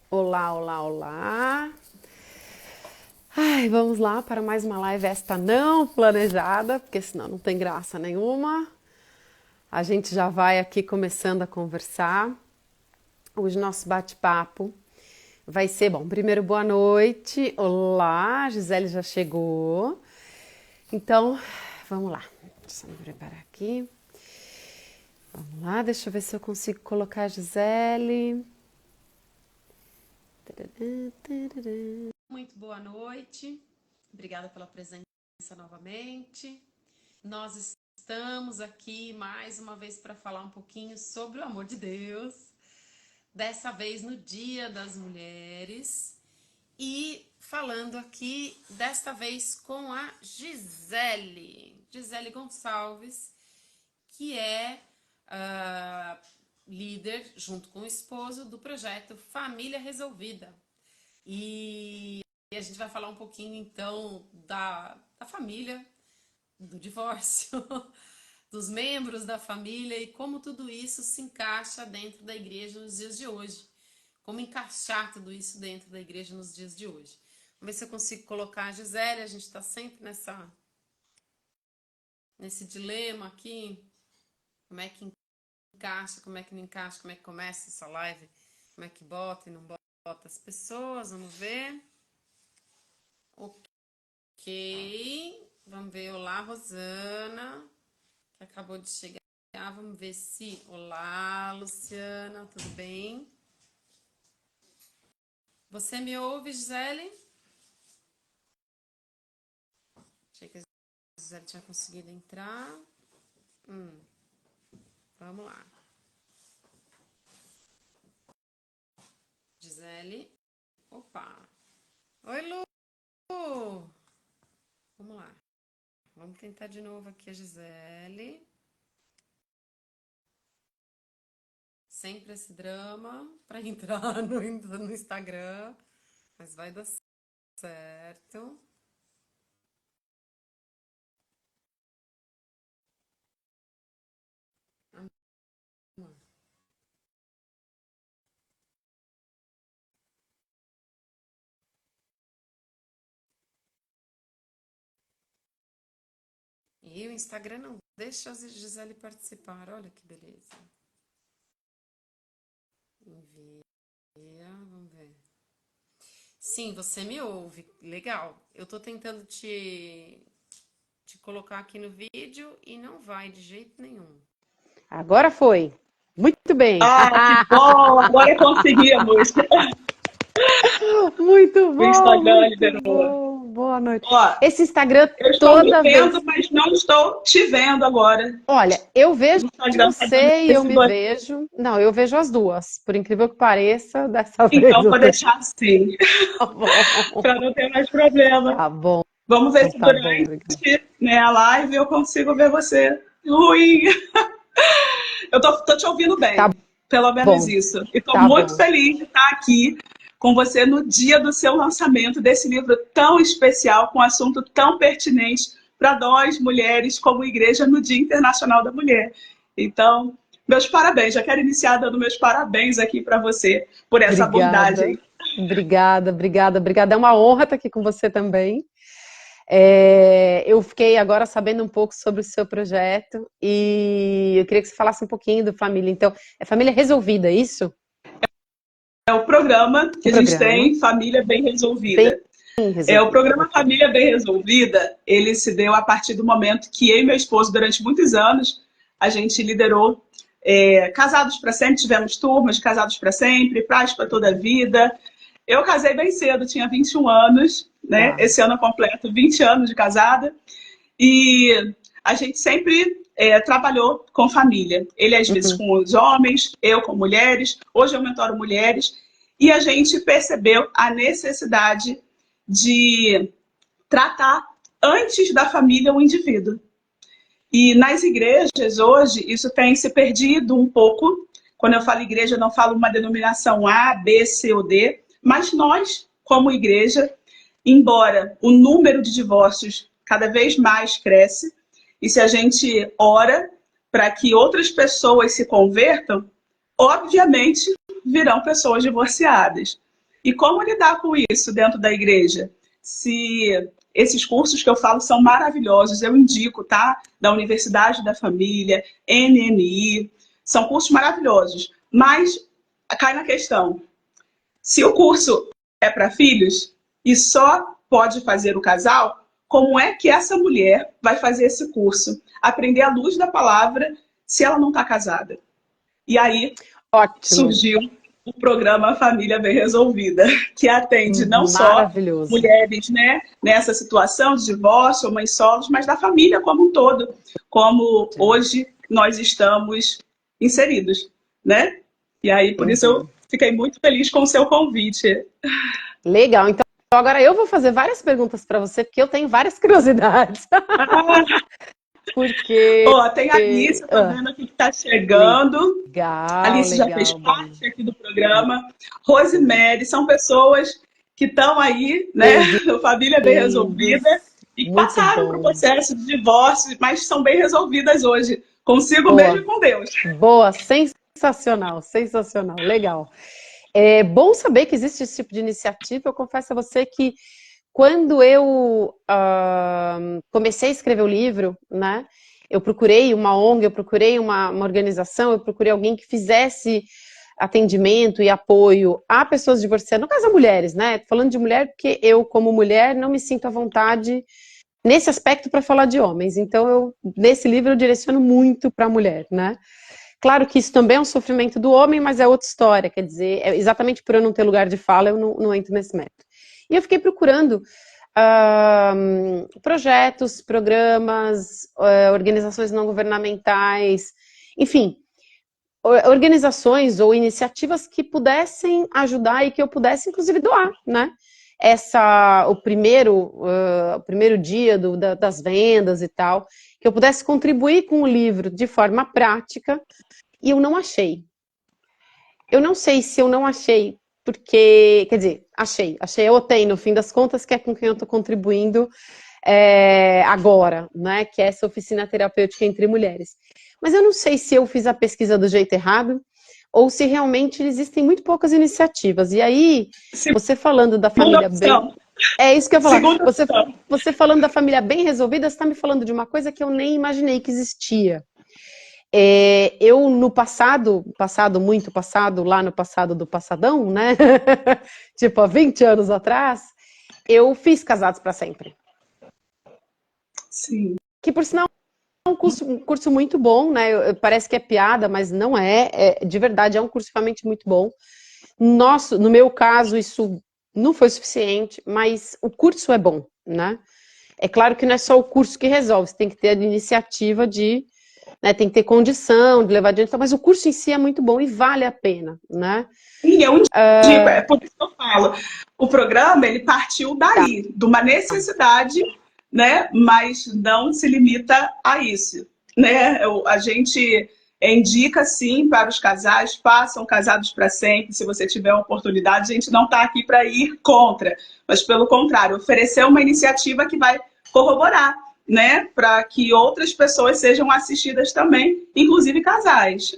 Olá, olá, olá. Ai, vamos lá para mais uma live esta não planejada, porque senão não tem graça nenhuma. A gente já vai aqui começando a conversar. Hoje nosso bate-papo vai ser, bom, primeiro boa noite. Olá, a Gisele já chegou. Então, vamos lá. Deixa eu me preparar aqui. Vamos lá, deixa eu ver se eu consigo colocar a Gisele. Muito boa noite, obrigada pela presença novamente. Nós estamos aqui mais uma vez para falar um pouquinho sobre o amor de Deus, dessa vez no Dia das Mulheres, e falando aqui desta vez com a Gisele Gonçalves, que é líder, junto com o esposo, do projeto Família Resolvida. E a gente vai falar um pouquinho, então, da família, do divórcio, dos membros da família e como tudo isso se encaixa dentro da igreja nos dias de hoje. Como encaixar tudo isso dentro da igreja nos dias de hoje. Vamos ver se eu consigo colocar a Gisele. A gente está sempre nesse dilema aqui. Como é que encaixa, como é que não encaixa, como é que começa essa live, como é que bota e não bota as pessoas. Vamos ver. Ok, vamos ver. Olá, Rosana, que acabou de chegar. Vamos ver se... Olá, Luciana, tudo bem? Você me ouve, Gisele? Achei que a Gisele tinha conseguido entrar. Vamos lá. Gisele. Opa. Oi, Lu. Vamos lá. Vamos tentar de novo aqui a Gisele. Sempre esse drama para entrar no Instagram, mas vai dar certo. E o Instagram não deixa a Gisele participar. Olha que beleza. Envia, vamos ver. Sim, você me ouve. Legal. Eu tô tentando te colocar aqui no vídeo e não vai de jeito nenhum. Agora foi. Muito bem. Ah, que bom! Agora conseguimos. Muito O bom, Instagram muito liberou. bom. Boa noite. Ó, Esse Instagram eu estou me toda vendo, vez. mas não estou te vendo agora. Olha, eu O vejo Instagram está dando você e eu esse me botão. vejo. Não, eu vejo as duas. Por incrível que pareça, dessa vez Então, eu vou tô. deixar assim, Tá bom. para não ter mais problema. Tá bom, Vamos ver se tá bom, durante, obrigada. né, a live eu consigo ver você. Ruim. Eu tô te ouvindo Tá bem, pelo menos bom, isso. E estou tá muito bom. feliz de estar aqui com você no dia do seu lançamento desse livro tão especial, com um assunto tão pertinente para nós, mulheres, como igreja, no Dia Internacional da Mulher. Então, meus parabéns. Já quero iniciar dando meus parabéns aqui para você por essa Obrigada. abordagem. Obrigada, obrigada, obrigada. É uma honra estar aqui com você também. Eu fiquei agora sabendo um pouco sobre o seu projeto e eu queria que você falasse um pouquinho do Família. Então, é Família Resolvida, é isso? É o programa que O a gente programa. tem, Família Bem Bem Resolvida. O resolvido, programa ok. Família Bem Resolvida, ele se deu a partir do momento que eu e meu esposo, durante muitos anos, a gente liderou Casados para Sempre, tivemos turmas de Casados para Sempre, Paz para Toda a Vida. Eu casei bem cedo, tinha 21 anos, né? Uau. Esse ano eu completo 20 anos de casada. E a gente sempre trabalhou com família. Ele, às vezes, Uhum. com os homens, eu com mulheres. Hoje eu mentoro mulheres. E a gente percebeu a necessidade de tratar antes da família o indivíduo. E nas igrejas, hoje, isso tem se perdido um pouco. Quando eu falo igreja, eu não falo uma denominação A, B, C ou D. Mas nós, como igreja, embora o número de divórcios cada vez mais cresce, e se a gente ora para que outras pessoas se convertam, obviamente virão pessoas divorciadas. E como lidar com isso dentro da igreja? Se esses cursos que eu falo são maravilhosos, eu indico, tá? Da Universidade da Família, NMI, são cursos maravilhosos. Mas cai na questão, se o curso é para filhos e só pode fazer o casal, como é que essa mulher vai fazer esse curso? Aprender à luz da palavra se ela não está casada. E aí Ótimo. surgiu o programa Família Bem Resolvida, que atende não só Maravilhoso. mulheres, né, nessa situação de divórcio ou mães solos, mas da família como um todo, como hoje nós estamos inseridos, né? E aí, por isso, eu fiquei muito feliz com o seu convite. Legal. Então, agora eu vou fazer várias perguntas para você, porque eu tenho várias curiosidades. Porque... tem a Alice, eu tô vendo aqui que está chegando. Legal, A Alice já fez parte aqui do programa. Rosemary, são pessoas que estão aí, né? Família bem resolvida. E que passaram por um processo de divórcio, mas são bem resolvidas hoje. Consigo mesmo e com Deus. Boa, sensacional, sensacional, legal. É bom saber que existe esse tipo de iniciativa. Eu confesso a você que quando eu comecei a escrever o livro, né, eu procurei uma ONG, eu procurei uma organização, eu procurei alguém que fizesse atendimento e apoio a pessoas divorciadas, no caso a mulheres, né? Tô falando de mulher porque eu, como mulher, não me sinto à vontade nesse aspecto para falar de homens. Então, nesse livro eu direciono muito para a mulher, né? Claro que isso também é um sofrimento do homem, mas é outra história, quer dizer, exatamente por eu não ter lugar de fala, eu não entro nesse método. E eu fiquei procurando projetos, programas, organizações não governamentais, enfim, organizações ou iniciativas que pudessem ajudar e que eu pudesse, inclusive, doar, né? O primeiro dia das vendas e tal, que eu pudesse contribuir com o livro de forma prática, e eu não achei. Eu não sei se eu não achei, porque, quer dizer, achei, eu tenho, no fim das contas, que é com quem eu estou contribuindo agora, né, que é essa oficina terapêutica entre mulheres. Mas eu não sei se eu fiz a pesquisa do jeito errado, ou se realmente existem muito poucas iniciativas. E aí, você falando da família bem... É isso que eu ia falar. Você falando da família bem resolvida, você está me falando de uma coisa que eu nem imaginei que existia. Eu, no passado, muito passado, lá no passado do passadão, né? Tipo, há 20 anos atrás, eu fiz Casados para Sempre. Sim. Que, por sinal, é um curso muito bom, né? Parece que é piada, mas não é. De verdade, é um curso realmente muito bom. No meu caso, isso não foi suficiente, mas o curso é bom, né? É claro que não é só o curso que resolve, você tem que ter a iniciativa né, tem que ter condição de levar adiante, mas o curso em si é muito bom e vale a pena, né? Sim, eu indico, é por isso que eu falo. O programa, ele partiu daí, de uma necessidade, né? Mas não se limita a isso, né? A gente indica, sim, para os casais, façam Casados para Sempre, se você tiver uma oportunidade. A gente não está aqui para ir contra, mas, pelo contrário, oferecer uma iniciativa que vai corroborar, né, para que outras pessoas sejam assistidas também, inclusive casais.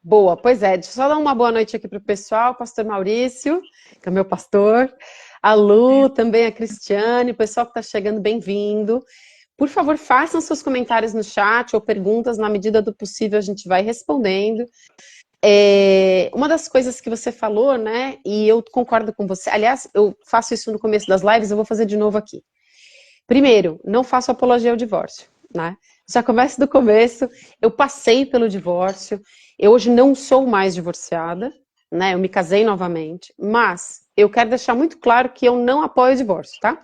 Boa, pois é. Deixa eu só dar uma boa noite aqui para o pessoal, pastor Maurício, que é meu pastor, a Lu, também a Cristiane, o pessoal que está chegando, bem-vindo. Por favor, façam seus comentários no chat ou perguntas, na medida do possível a gente vai respondendo. Uma das coisas que você falou, né, e eu concordo com você, aliás, eu faço isso no começo das lives, eu vou fazer de novo aqui. Primeiro, não faço apologia ao divórcio, né? Já começo do começo, eu passei pelo divórcio, eu hoje não sou mais divorciada, né? Eu me casei novamente, mas eu quero deixar muito claro que eu não apoio o divórcio, tá?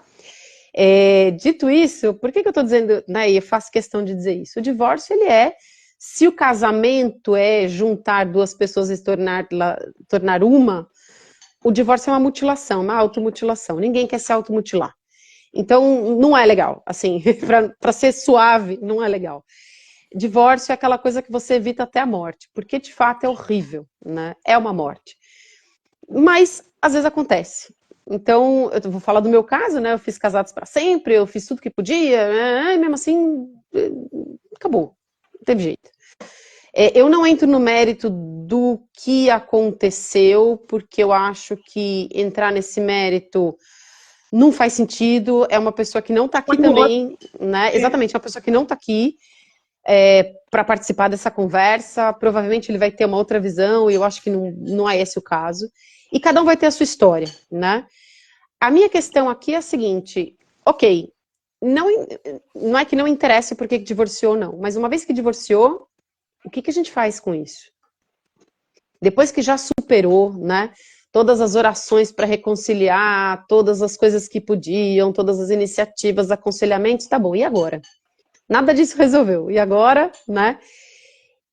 Dito isso, por que eu estou dizendo, né? E eu faço questão de dizer isso? O divórcio, ele se o casamento é juntar duas pessoas e tornar uma, o divórcio é uma mutilação, uma automutilação. Ninguém quer se automutilar. Então, não é legal, assim, para ser suave, não é legal. Divórcio é aquela coisa que você evita até a morte, porque de fato é horrível, né? É uma morte. Mas, às vezes acontece. Então, eu vou falar do meu caso, né? Eu fiz Casados para Sempre, eu fiz tudo que podia, e mesmo assim, acabou. Não teve jeito. Eu não entro no mérito do que aconteceu, porque eu acho que entrar nesse mérito não faz sentido. É uma pessoa que não está aqui também, né? Exatamente, é uma pessoa que não está aqui para participar dessa conversa. Provavelmente ele vai ter uma outra visão, e eu acho que não é esse o caso. E cada um vai ter a sua história, né? A minha questão aqui é a seguinte, ok, não é que não interesse por que divorciou ou não, mas uma vez que divorciou, o que a gente faz com isso? Depois que já superou, né, todas as orações para reconciliar, todas as coisas que podiam, todas as iniciativas, aconselhamentos, tá bom, e agora? Nada disso resolveu, e agora, né?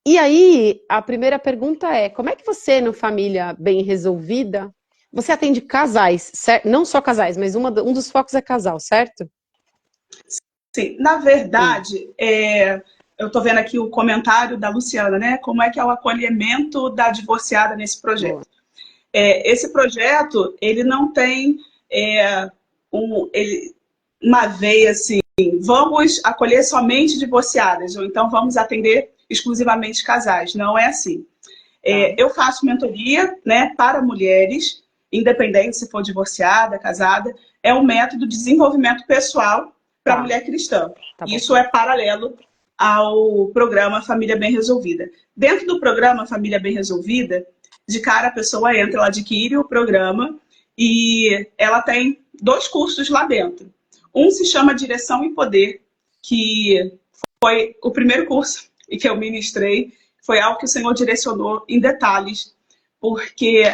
E aí, a primeira pergunta é, como é que você, no Família Bem Resolvida, você atende casais, certo? Não só casais, mas um dos focos é casal, certo? Sim, na verdade, eu estou vendo aqui o comentário da Luciana, né? Como é que é o acolhimento da divorciada nesse projeto? Esse projeto, ele não tem uma veia assim, vamos acolher somente divorciadas, ou então vamos atender exclusivamente casais. Não é assim. Eu faço mentoria, né, para mulheres, independente se for divorciada, casada, é um método de desenvolvimento pessoal para a mulher cristã. Isso é paralelo ao programa Família Bem Resolvida. Dentro do programa Família Bem Resolvida, de cara a pessoa entra, ela adquire o programa e ela tem 2 cursos lá dentro. Um se chama Direção e Poder, que foi o primeiro curso e que eu ministrei, foi algo que o Senhor direcionou em detalhes, porque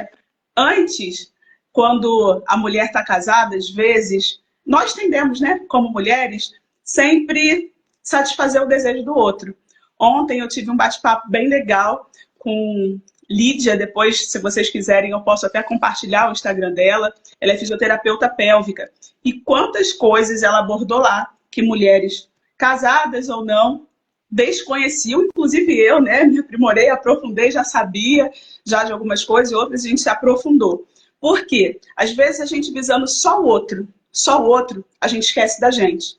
antes, quando a mulher está casada, às vezes, nós tendemos, né, como mulheres, sempre satisfazer o desejo do outro. Ontem eu tive um bate-papo bem legal com Lídia, depois, se vocês quiserem, eu posso até compartilhar o Instagram dela. Ela é fisioterapeuta pélvica. E quantas coisas ela abordou lá, que mulheres casadas ou não desconheciam, inclusive eu, né, me aprimorei, aprofundei, já sabia já de algumas coisas, e outras a gente se aprofundou. Por quê? Às vezes a gente visando só o outro, a gente esquece da gente.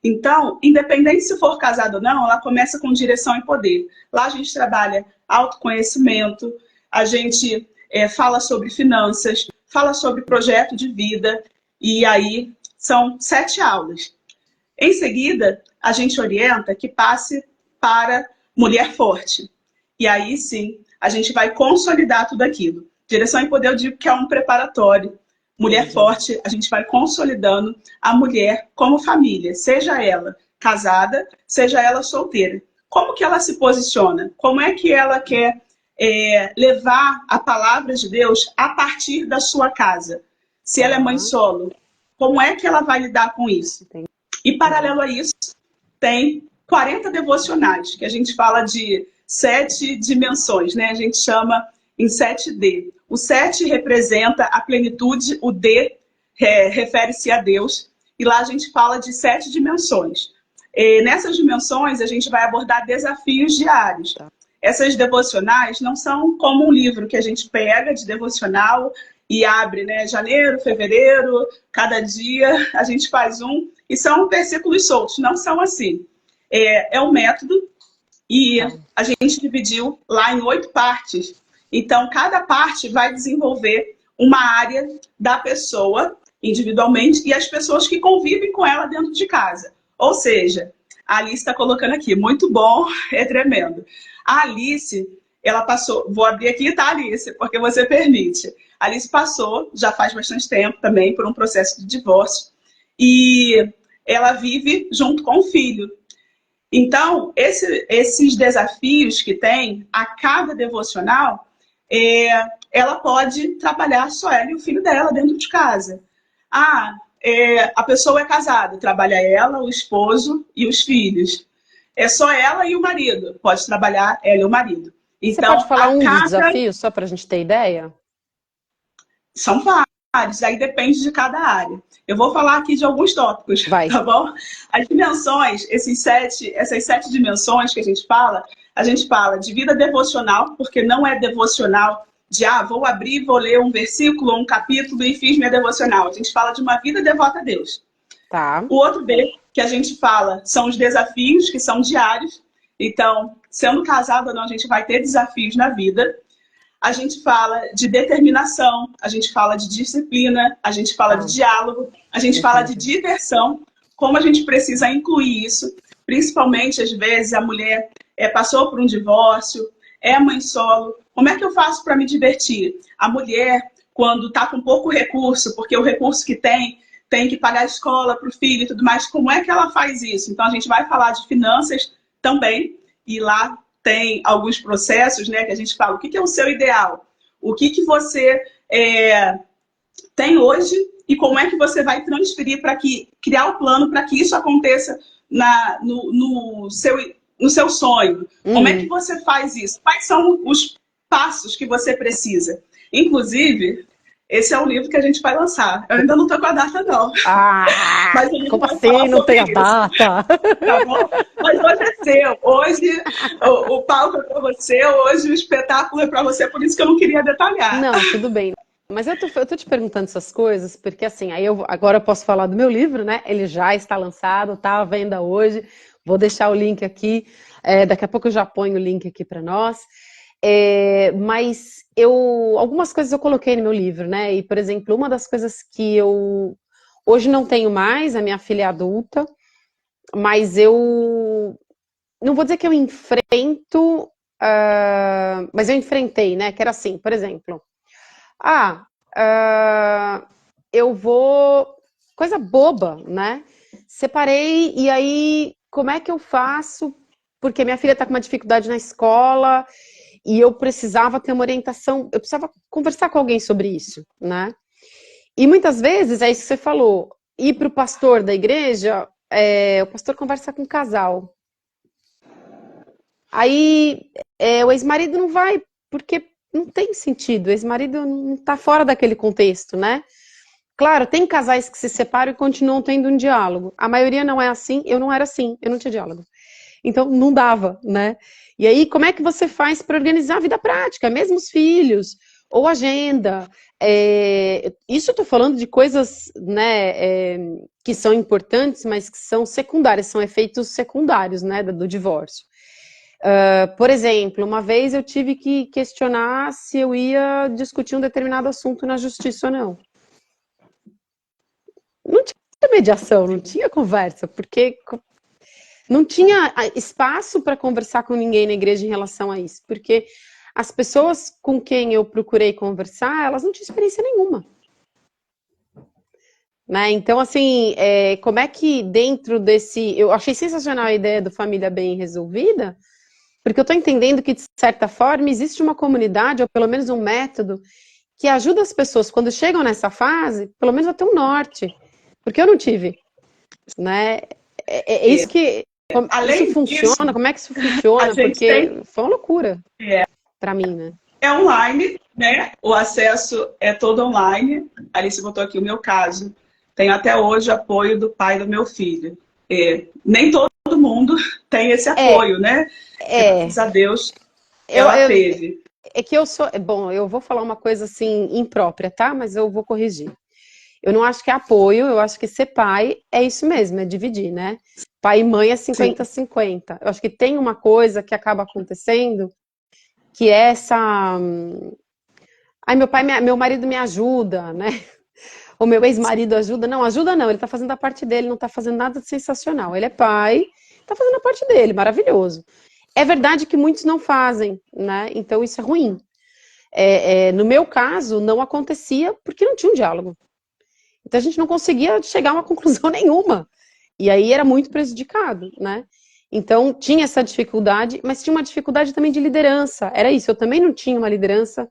Então, independente se for casado ou não, ela começa com direção e poder. Lá a gente trabalha autoconhecimento, a gente fala sobre finanças, fala sobre projeto de vida, e aí são 7 aulas. Em seguida, a gente orienta que passe para mulher forte. E aí sim, a gente vai consolidar tudo aquilo. Direção e poder, eu digo que é um preparatório. Mulher forte, a gente vai consolidando a mulher como família, seja ela casada, seja ela solteira. Como que ela se posiciona? Como é que ela quer levar a palavra de Deus a partir da sua casa? Se ela é mãe solo, como é que ela vai lidar com isso? E paralelo a isso, tem 40 devocionais, que a gente fala de 7 dimensões, né? A gente chama em 7D. O 7 representa a plenitude, o D refere-se a Deus, e lá a gente fala de 7 dimensões. Nessas dimensões, a gente vai abordar desafios diários. Essas devocionais não são como um livro que a gente pega de devocional e abre, né? Janeiro, fevereiro, cada dia a gente faz um, e são versículos soltos, não são assim. É um método, e a gente dividiu lá em 8 partes. Então, cada parte vai desenvolver uma área da pessoa individualmente e as pessoas que convivem com ela dentro de casa. Ou seja, a Alice está colocando aqui, muito bom, é tremendo. A Alice, ela passou, vou abrir aqui, tá, Alice, porque você permite. A Alice passou, já faz bastante tempo também, por um processo de divórcio, e ela vive junto com o filho. Então, esses desafios que tem a cada devocional, ela pode trabalhar só ela e o filho dela dentro de casa. A pessoa é casada, trabalha ela, o esposo e os filhos. É só ela e o marido, pode trabalhar ela e o marido. Então, você pode falar um dos desafios, só para a gente ter ideia? São vários, aí depende de cada área. Eu vou falar aqui de alguns tópicos, tá bom? As dimensões, essas 7 dimensões que a gente fala de vida devocional, porque não é devocional de, vou abrir, vou ler um versículo, um capítulo e fiz minha devocional. A gente fala de uma vida devota a Deus. Tá. O outro B que a gente fala são os desafios, que são diários, Então, sendo casado ou não, a gente vai ter desafios na vida. A gente fala de determinação, a gente fala de disciplina, a gente fala de Ah, diálogo, a gente fala de entendi. diversão, como a gente precisa incluir isso, principalmente às vezes a mulher passou por um divórcio, é mãe solo. Como é que eu faço para me divertir? A mulher, quando está com pouco recurso, porque o recurso que tem que pagar a escola para o filho e tudo mais, como é que ela faz isso? Então a gente vai falar de finanças também, e lá tem alguns processos, né, que a gente fala, o que é o seu ideal? O que você tem hoje e como é que você vai transferir para criar o plano para que isso aconteça no seu sonho? Como é que Uhum. você faz isso? Quais são os passos que você precisa? Inclusive, esse é um livro que a gente vai lançar. Eu ainda não estou com a data, não, Ah, mas a gente como vai assim? falar Não tem sobre a isso, data? tá bom? Mas hoje é seu. Hoje o palco é para você, hoje o espetáculo é para você, por isso que eu não queria detalhar. Não, tudo bem. Mas eu tô te perguntando essas coisas porque assim, agora eu posso falar do meu livro, né? Ele já está lançado, tá à venda hoje. Vou deixar o link aqui. Daqui a pouco eu já ponho o link aqui para nós. Mas algumas coisas eu coloquei no meu livro, né? E, por exemplo, uma das coisas que eu hoje não tenho mais, a minha filha é adulta, mas eu não vou dizer que eu enfrento, mas eu enfrentei, né? Que era assim, por exemplo. Ah, ah, eu vou. Coisa boba, né? Separei, e aí, como é que eu faço? Porque minha filha está com uma dificuldade na escola e eu precisava ter uma orientação, eu precisava conversar com alguém sobre isso, né? E muitas vezes, é isso que você falou, ir para o pastor da igreja, o pastor conversa com o casal. Aí o ex-marido não vai, porque não tem sentido, o ex-marido não está fora daquele contexto, né? Claro, tem casais que se separam e continuam tendo um diálogo. A maioria não é assim, eu não era assim, eu não tinha diálogo. Então não dava, né? E aí, como é que você faz para organizar a vida prática, mesmo os filhos, ou agenda? Isso eu estou falando de coisas, né, que são importantes, mas que são secundárias, são efeitos secundários, né, do divórcio. Por exemplo, uma vez eu tive que questionar se eu ia discutir um determinado assunto na justiça ou não. Não tinha mediação, não tinha conversa, porque não tinha espaço para conversar com ninguém na igreja em relação a isso, porque as pessoas com quem eu procurei conversar, elas não tinham experiência nenhuma. Né? Então, assim, como é que dentro desse. Eu achei sensacional a ideia do Família Bem Resolvida, porque eu estou entendendo que, de certa forma, existe uma comunidade, ou pelo menos um método, que ajuda as pessoas, quando chegam nessa fase, pelo menos a ter um norte. Porque eu não tive. Né? É isso que. Isso Além disso, funciona? Como é que isso a funciona? gente tem Porque foi uma loucura para mim, né? online, né? O acesso é todo online. Alice botou aqui o meu caso. Tenho até hoje apoio do pai do meu filho. Nem todo mundo tem esse É, apoio, né? é. Graças a Deus Eu, ela eu, teve. é que eu sou. Bom, eu vou falar uma coisa assim imprópria, tá? Mas eu vou corrigir. Eu não acho que é apoio, eu acho que ser pai é isso mesmo, é dividir, né? Pai e mãe é Sim, 50-50. Eu acho que tem uma coisa que acaba acontecendo, que é essa. Ai, meu marido me ajuda, né? O meu ex-marido ajuda. Não, ajuda não, ele tá fazendo a parte dele, não tá fazendo nada de sensacional. Ele é pai, tá fazendo a parte dele, maravilhoso. É verdade que muitos não fazem, né? Então isso é ruim. No meu caso, não acontecia porque não tinha um diálogo. Então a gente não conseguia chegar a uma conclusão nenhuma. E aí era muito prejudicado, né? Então tinha essa dificuldade, mas tinha uma dificuldade também de liderança. Era isso, eu também não tinha uma liderança,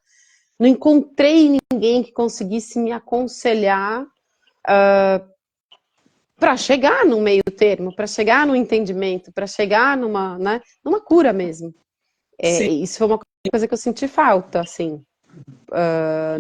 não encontrei ninguém que conseguisse me aconselhar para chegar no meio termo, para chegar no entendimento, para chegar numa, né, numa cura mesmo. sim. Isso foi uma coisa que eu senti falta, assim,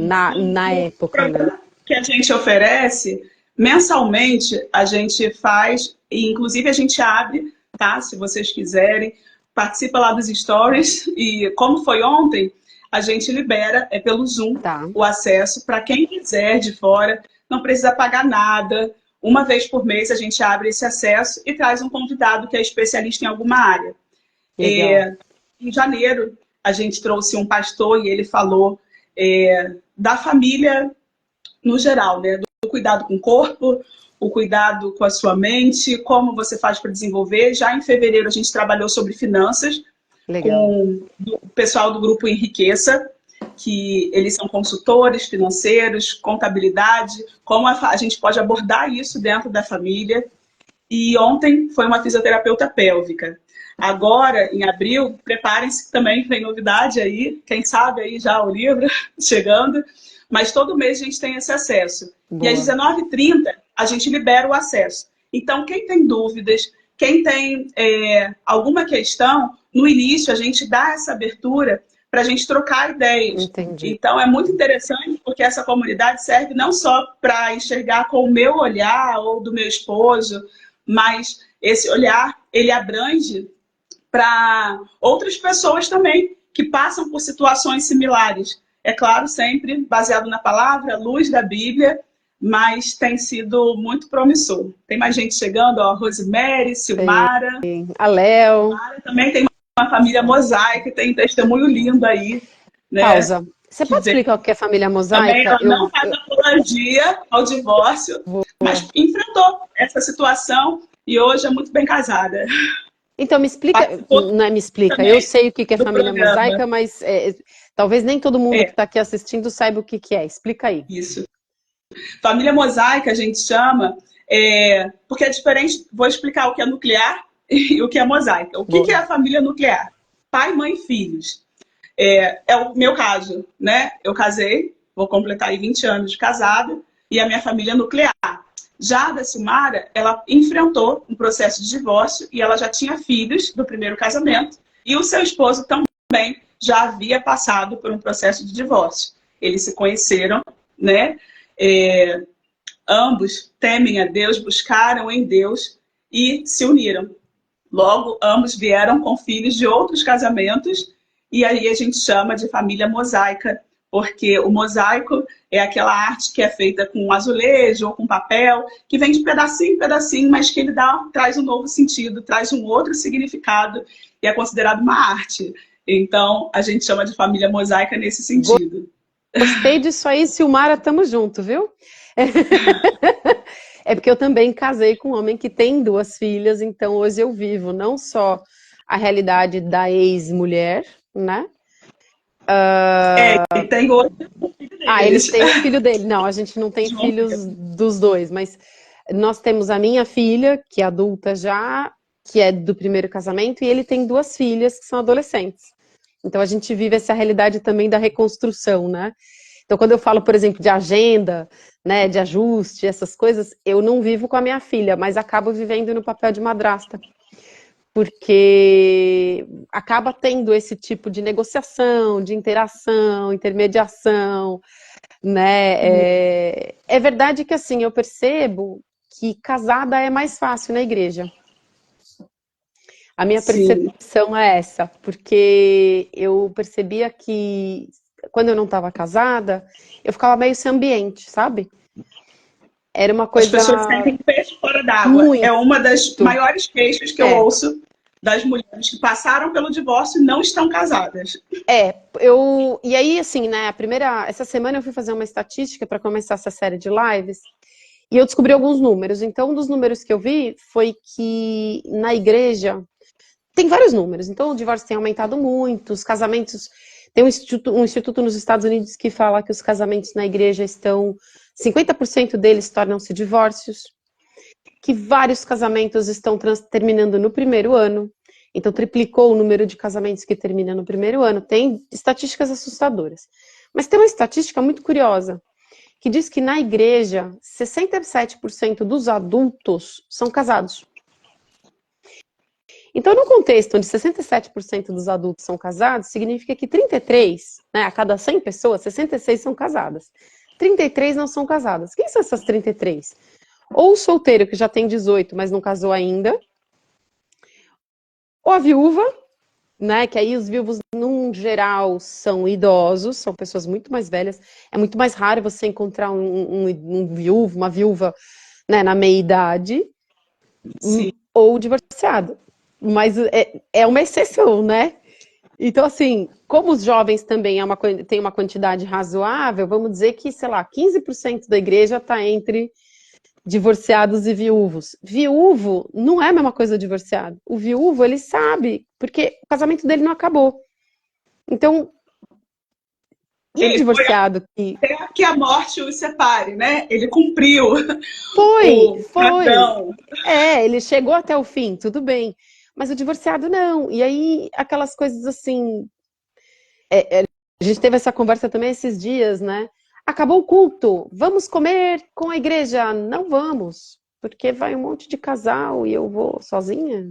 na No época, né? programa que a gente oferece, mensalmente a gente faz, e inclusive a gente abre, tá? Se vocês quiserem, participa lá dos stories e como foi ontem, a gente libera, pelo Zoom, Tá. o acesso para quem quiser de fora, não precisa pagar nada. Uma vez por mês a gente abre esse acesso e traz um convidado que é especialista em alguma área. Legal. Em janeiro, a gente trouxe um pastor e ele falou da família no geral, né? Do cuidado com o corpo, o cuidado com a sua mente, como você faz para desenvolver. Já em fevereiro, a gente trabalhou sobre finanças Legal. com o pessoal do grupo Enriqueça, que eles são consultores financeiros, contabilidade, como a gente pode abordar isso dentro da família. E ontem foi uma fisioterapeuta pélvica. Agora, em abril, preparem-se que também tem novidade aí, quem sabe aí já o livro chegando, mas todo mês a gente tem esse acesso. E às Boa. 19h30 a gente libera o acesso. Então, quem tem dúvidas, quem tem alguma questão, no início a gente dá essa abertura para a gente trocar ideias. Entendi. Então, é muito interessante porque essa comunidade serve não só para enxergar com o meu olhar ou do meu esposo, mas esse olhar, ele abrange para outras pessoas também que passam por situações similares. É claro, sempre baseado na palavra, luz da Bíblia, mas tem sido muito promissor. Tem mais gente chegando, ó, Rosemary, Silmara. A Léo. Também tem uma família mosaica, tem um testemunho lindo aí, né? Pausa. Você Que pode explicar o que é família também mosaica? ela não faz apologia ao divórcio, mas enfrentou essa situação e hoje é muito bem casada. Então, me explica, Participou não é me explica, eu também sei o que é do família programa. mosaica, mas talvez nem todo mundo que está aqui assistindo saiba o que é. Explica aí. Isso. Família mosaica a gente chama, porque é diferente, vou explicar o que é nuclear e o que é mosaica. O que é a família nuclear? Pai, mãe e filhos. É o meu caso, né? Eu casei, vou completar aí 20 anos de casado, e a minha família é nuclear. Já a da Silmara, ela enfrentou um processo de divórcio e ela já tinha filhos do primeiro casamento, e o seu esposo também já havia passado por um processo de divórcio. Eles se conheceram, né? Ambos temem a Deus, buscaram em Deus e se uniram. Logo, ambos vieram com filhos de outros casamentos e aí a gente chama de família mosaica, porque o mosaico é aquela arte que é feita com azulejo ou com papel, que vem de pedacinho em pedacinho, mas que ele traz um novo sentido, traz um outro significado e é considerado uma arte. Então, a gente chama de família mosaica nesse sentido. Gostei disso aí, Silmara, tamo junto, viu? É porque eu também casei com um homem que tem 2 filhas, então hoje eu vivo não só a realidade da ex-mulher, né? E tem outro filho Eles deles. têm o filho dele. Não, a gente não tem filhos dos dois, mas nós temos a minha filha, que é adulta já, que é do primeiro casamento, e ele tem 2 filhas que são adolescentes. Então a gente vive essa realidade também da reconstrução, né? Então quando eu falo, por exemplo, de agenda, né, de ajuste, essas coisas, eu não vivo com a minha filha, mas acabo vivendo no papel de madrasta. Porque acaba tendo esse tipo de negociação, de interação, intermediação, né? É verdade que, assim, eu percebo que casada é mais fácil na igreja. A minha percepção é essa, porque eu percebia que quando eu não estava casada, eu ficava meio sem ambiente, sabe? Era uma coisa... As pessoas sentem peixe fora d'água. É uma das maiores queixas que eu ouço das mulheres que passaram pelo divórcio e não estão casadas. E aí, assim, né, essa semana eu fui fazer uma estatística para começar essa série de lives, e eu descobri alguns números. Então, um dos números que eu vi foi que na igreja, tem vários números, então o divórcio tem aumentado muito, os casamentos, tem um instituto nos Estados Unidos que fala que os casamentos na igreja 50% deles tornam-se divórcios, que vários casamentos estão terminando no primeiro ano, então triplicou o número de casamentos que terminam no primeiro ano. Tem estatísticas assustadoras. Mas tem uma estatística muito curiosa, que diz que na igreja, 67% dos adultos são casados. Então, no contexto onde 67% dos adultos são casados, significa que 33, né, a cada 100 pessoas, 66 são casadas. 33 não são casadas. Quem são essas 33? Ou o solteiro, que já tem 18, mas não casou ainda, ou a viúva, né, que aí os viúvos, num geral, são idosos, são pessoas muito mais velhas. É muito mais raro você encontrar um viúvo, uma viúva, né, na meia-idade, ou divorciado. mas é uma exceção, né? Então, assim, como os jovens também têm uma quantidade razoável, vamos dizer que, sei lá, 15% da igreja está entre divorciados e viúvos. Viúvo não é a mesma coisa divorciado. O viúvo, ele sabe, porque o casamento dele não acabou. Então, e o Ele foi divorciado que... até que a morte os separe, né? Ele cumpriu Foi, o foi. padrão. Ele chegou até o fim, tudo bem. Mas o divorciado não. E aí, aquelas coisas assim... A gente teve essa conversa também esses dias, né? Acabou o culto, vamos comer com a igreja? Não vamos, porque vai um monte de casal e eu vou sozinha,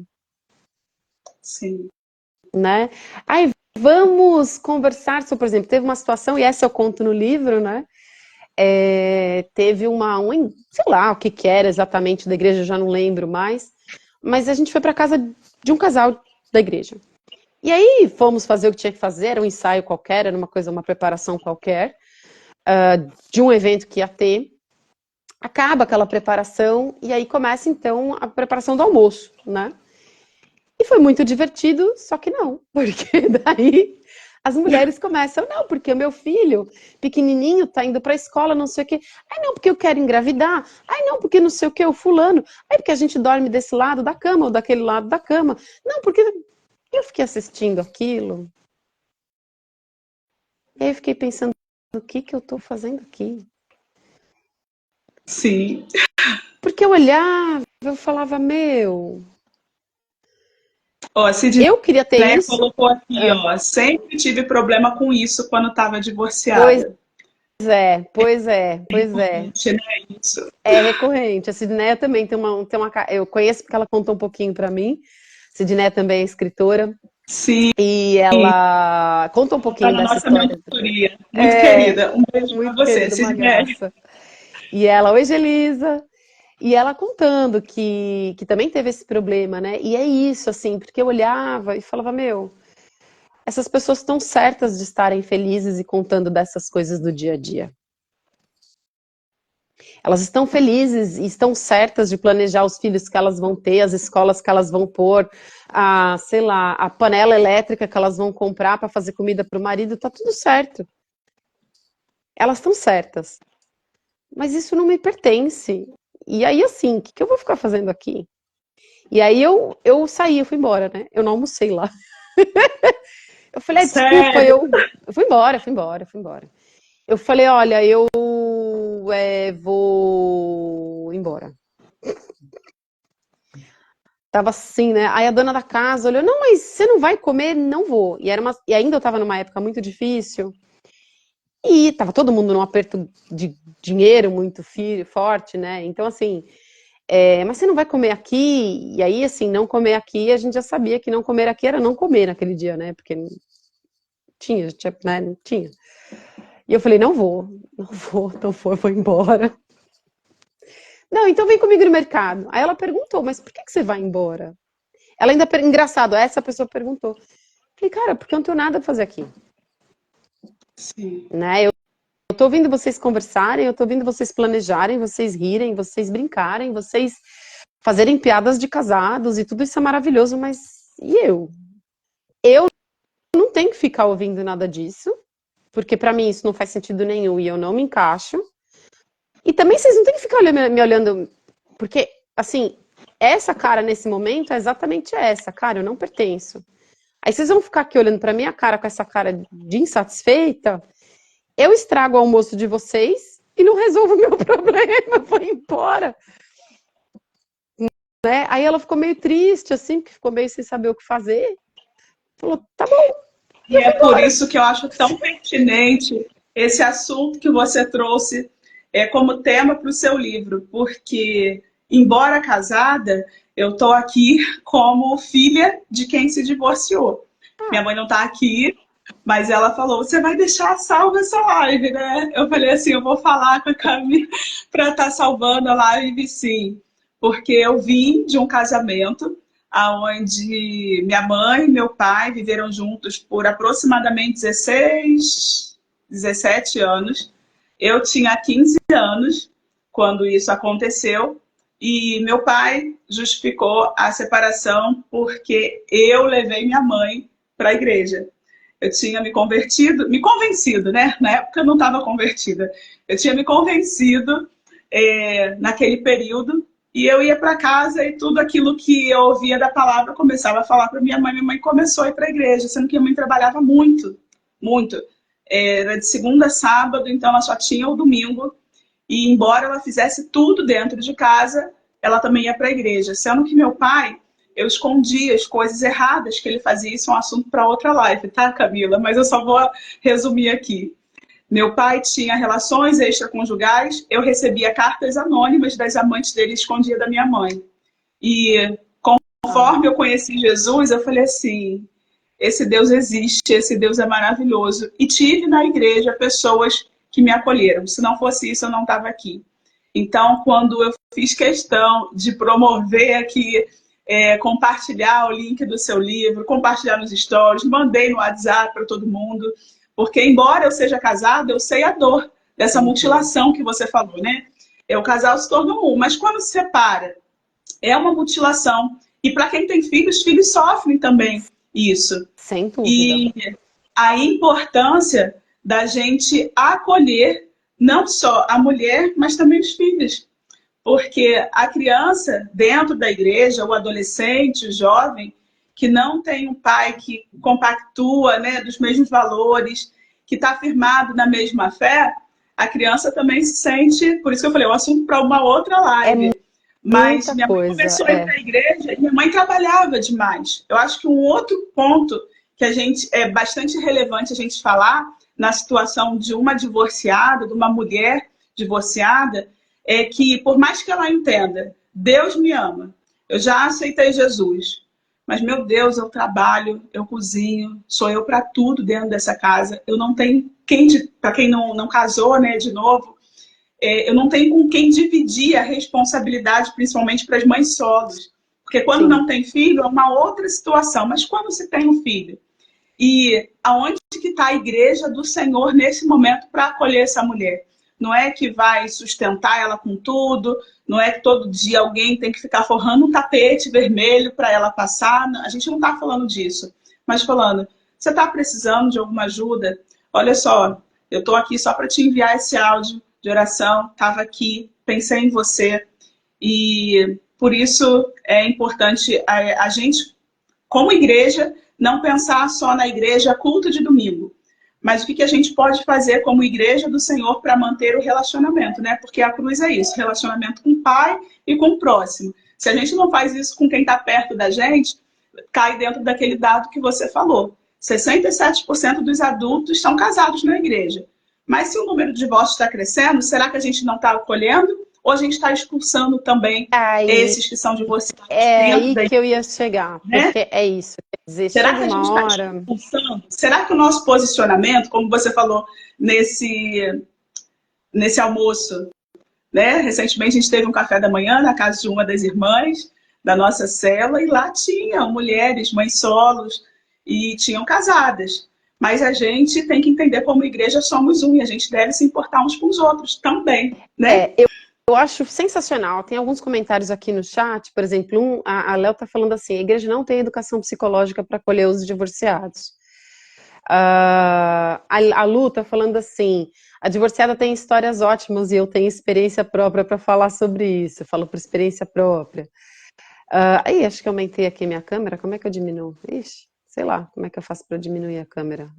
Sim. né? Aí vamos conversar sobre, por exemplo, teve uma situação, e essa eu conto no livro, né? Teve sei lá o que que era exatamente da igreja, eu já não lembro mais, mas a gente foi para casa de um casal da igreja. E aí fomos fazer o que tinha que fazer, era um ensaio qualquer, era uma preparação qualquer, de um evento que ia ter. Acaba aquela preparação e aí começa então a preparação do almoço, né? E foi muito divertido, só que não, porque daí as mulheres começam, não, porque o meu filho pequenininho tá indo para a escola, não sei o quê. Ai, não, porque eu quero engravidar. Ai, não, porque não sei o quê, o fulano. Ai, porque a gente dorme desse lado da cama ou daquele lado da cama. Não, porque eu fiquei assistindo aquilo. E aí eu fiquei pensando, o que que eu tô fazendo aqui? Sim. Porque eu olhava, eu falava, meu, Ó, a Sidney eu queria ter isso. colocou aqui, ó, sempre tive problema com isso quando estava Pois divorciada. pois é, pois é. Recorrente, né, isso. É recorrente. A Sidneia também eu conheço porque ela contou um pouquinho para mim. Sidneia também é escritora Sim, e ela conta um tá pouquinho na dessa nossa história. mentoria. Muito É, querida. Um beijo para muito você, querida, uma Sidney. graça. E ela, oi, Gelisa. E ela contando que também teve esse problema, né? E é isso, assim, porque eu olhava e falava, meu, essas pessoas estão certas de estarem felizes e contando dessas coisas do dia a dia. Elas estão felizes e estão certas de planejar os filhos que elas vão ter, as escolas que elas vão pôr, sei lá, a panela elétrica que elas vão comprar para fazer comida para o marido, tá tudo certo. Elas estão certas. Mas isso não me pertence. E aí, assim, o que eu vou ficar fazendo aqui? E aí eu saí, eu fui embora, né? Eu não almocei lá. Eu falei, desculpa, Sério. eu fui embora, fui embora, fui embora. Eu falei, olha, eu vou embora. Tava assim, né? Aí a dona da casa olhou, não, mas você não vai comer? Não vou. E ainda eu tava numa época muito difícil. E tava todo mundo num aperto de dinheiro muito forte, né? Então, assim, mas você não vai comer aqui? E aí, assim, não comer aqui, a gente já sabia que não comer aqui era não comer naquele dia, né? Porque tinha, né? Não tinha. E eu falei, não vou, não vou, não vou embora. Não, então vem comigo no mercado. Aí ela perguntou, mas por que você vai embora? Ela ainda, engraçado, essa pessoa perguntou. Falei, cara, porque eu não tenho nada a fazer aqui. Sim. Né? Eu tô ouvindo vocês conversarem, eu tô ouvindo vocês planejarem, vocês rirem, vocês brincarem, vocês fazerem piadas de casados e tudo isso é maravilhoso, mas e eu? Eu não tenho que ficar ouvindo nada disso, porque pra mim isso não faz sentido nenhum e eu não me encaixo. E também vocês não têm que ficar me olhando, porque, assim, essa cara nesse momento é exatamente essa, cara, eu não pertenço. Aí vocês vão ficar aqui olhando pra minha cara com essa cara de insatisfeita, eu estrago o almoço de vocês e não resolvo o meu problema, vou embora. Né? Aí ela ficou meio triste, assim, porque ficou meio sem saber o que fazer. Falou, tá bom, E eu vou é por embora. isso que eu acho tão pertinente esse assunto que você trouxe como tema para o seu livro, porque, embora casada, eu estou aqui como filha de quem se divorciou. Minha Ah, mãe não está aqui, mas ela falou: você vai deixar salva essa live, né? Eu falei assim: eu vou falar com a Camila para estar salvando a live, sim, porque eu vim de um casamento onde minha mãe e meu pai viveram juntos por aproximadamente 16, 17 anos. Eu tinha 15 anos quando isso aconteceu E meu pai justificou a separação porque eu levei minha mãe para a igreja. Eu tinha me convencido, né? Na época eu não estava convertida. Eu tinha me convencido naquele período e eu ia para casa e tudo aquilo que eu ouvia da palavra eu começava a falar para minha mãe. Minha mãe começou a ir para a igreja, sendo que minha mãe trabalhava muito, muito. Era de segunda a sábado, então ela só tinha o domingo. E embora ela fizesse tudo dentro de casa, ela também ia para a igreja. Sendo que meu pai, eu escondia as coisas erradas que ele fazia. Isso é um assunto para outra live, tá, Camila? Mas eu só vou resumir aqui. Meu pai tinha relações extraconjugais, eu recebia cartas anônimas das amantes dele escondia da minha mãe. E conforme eu conheci Jesus, eu falei assim, esse Deus existe, esse Deus é maravilhoso. E tive na igreja pessoas que me acolheram. Se não fosse isso, eu não estava aqui. Então, quando eu fiz questão de promover aqui, compartilhar o link do seu livro, compartilhar nos stories, mandei no WhatsApp para todo mundo, porque embora eu seja casada, eu sei a dor dessa mutilação que você falou, né? O casal se tornou um, mas quando se separa, é uma mutilação. E para quem tem filhos, os filhos sofrem também isso. Sem dúvida. E a importância da gente acolher não só a mulher, mas também os filhos. Porque a criança dentro da igreja, o adolescente, o jovem, que não tem um pai que compactua, né, dos mesmos valores, que está firmado na mesma fé, a criança também se sente, por isso que eu falei, é um assunto para uma outra live. Mas minha mãe começou a ir para a igreja e minha mãe trabalhava demais. Eu acho que um outro ponto que é bastante relevante a gente falar na situação de uma divorciada, de uma mulher divorciada, é que por mais que ela entenda, Deus me ama, eu já aceitei Jesus, mas meu Deus, eu trabalho, eu cozinho, sou eu para tudo dentro dessa casa, eu não tenho para quem não casou, né, de novo, eu não tenho com quem dividir a responsabilidade, principalmente para as mães solos. Porque quando Sim. não tem filho, é uma outra situação. Mas quando se tem um filho, e aonde que está a igreja do Senhor nesse momento para acolher essa mulher? Não é que vai sustentar ela com tudo, não é que todo dia alguém tem que ficar forrando um tapete vermelho para ela passar. A gente não está falando disso. Mas falando, você está precisando de alguma ajuda? Olha só, eu estou aqui só para te enviar esse áudio de oração, estava aqui, pensei em você. E por isso é importante a gente, como igreja, não pensar só na igreja culto de domingo. Mas o que a gente pode fazer como igreja do Senhor para manter o relacionamento, né? Porque a cruz é isso, relacionamento com o Pai e com o próximo. Se a gente não faz isso com quem está perto da gente, cai dentro daquele dado que você falou. 67% dos adultos são casados na igreja. Mas se o número de divórcios está crescendo, será que a gente não está acolhendo? Ou a gente está expulsando também esses que são divorciados? É aí que eu ia chegar, porque é isso. Quer dizer, será que a gente está expulsando? Será que o nosso posicionamento, como você falou nesse almoço, né? Recentemente a gente teve um café da manhã na casa de uma das irmãs da nossa cela e lá tinham mulheres, mães solos e tinham casadas. Mas a gente tem que entender como igreja somos um e a gente deve se importar uns com os outros também, né? Eu acho sensacional. Tem alguns comentários aqui no chat, por exemplo, a Léo tá falando assim, a igreja não tem educação psicológica para acolher os divorciados. A Lu tá falando assim, a divorciada tem histórias ótimas e eu tenho experiência própria para falar sobre isso. Eu falo por experiência própria. Aí, acho que eu aumentei aqui minha câmera. Como é que eu diminuo? Ixi, sei lá, como é que eu faço para diminuir a câmera?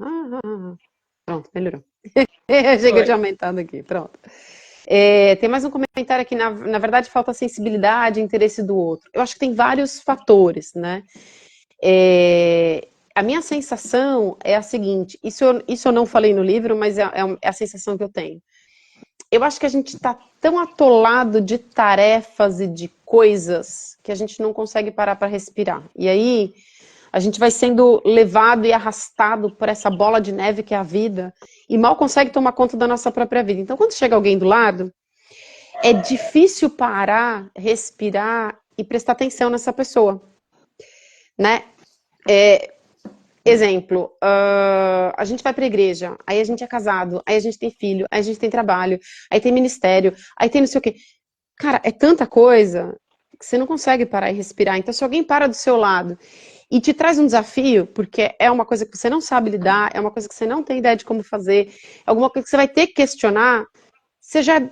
Pronto, melhorou. Chega de aumentado aqui, pronto. Tem mais um comentário aqui, na verdade falta sensibilidade e interesse do outro. Eu acho que tem vários fatores, né? A minha sensação é a seguinte, isso eu não falei no livro, mas é a sensação que eu tenho. Eu acho que a gente está tão atolado de tarefas e de coisas que a gente não consegue parar para respirar. E aí a gente vai sendo levado e arrastado por essa bola de neve que é a vida e mal consegue tomar conta da nossa própria vida. Então, quando chega alguém do lado, é difícil parar, respirar e prestar atenção nessa pessoa, né? Exemplo, a gente vai para a igreja, aí a gente é casado, aí a gente tem filho, aí a gente tem trabalho, aí tem ministério, aí tem não sei o quê. cara, é tanta coisa que você não consegue parar e respirar. Então, se alguém para do seu lado e te traz um desafio, porque é uma coisa que você não sabe lidar, é uma coisa que você não tem ideia de como fazer, é alguma coisa que você vai ter que questionar, você já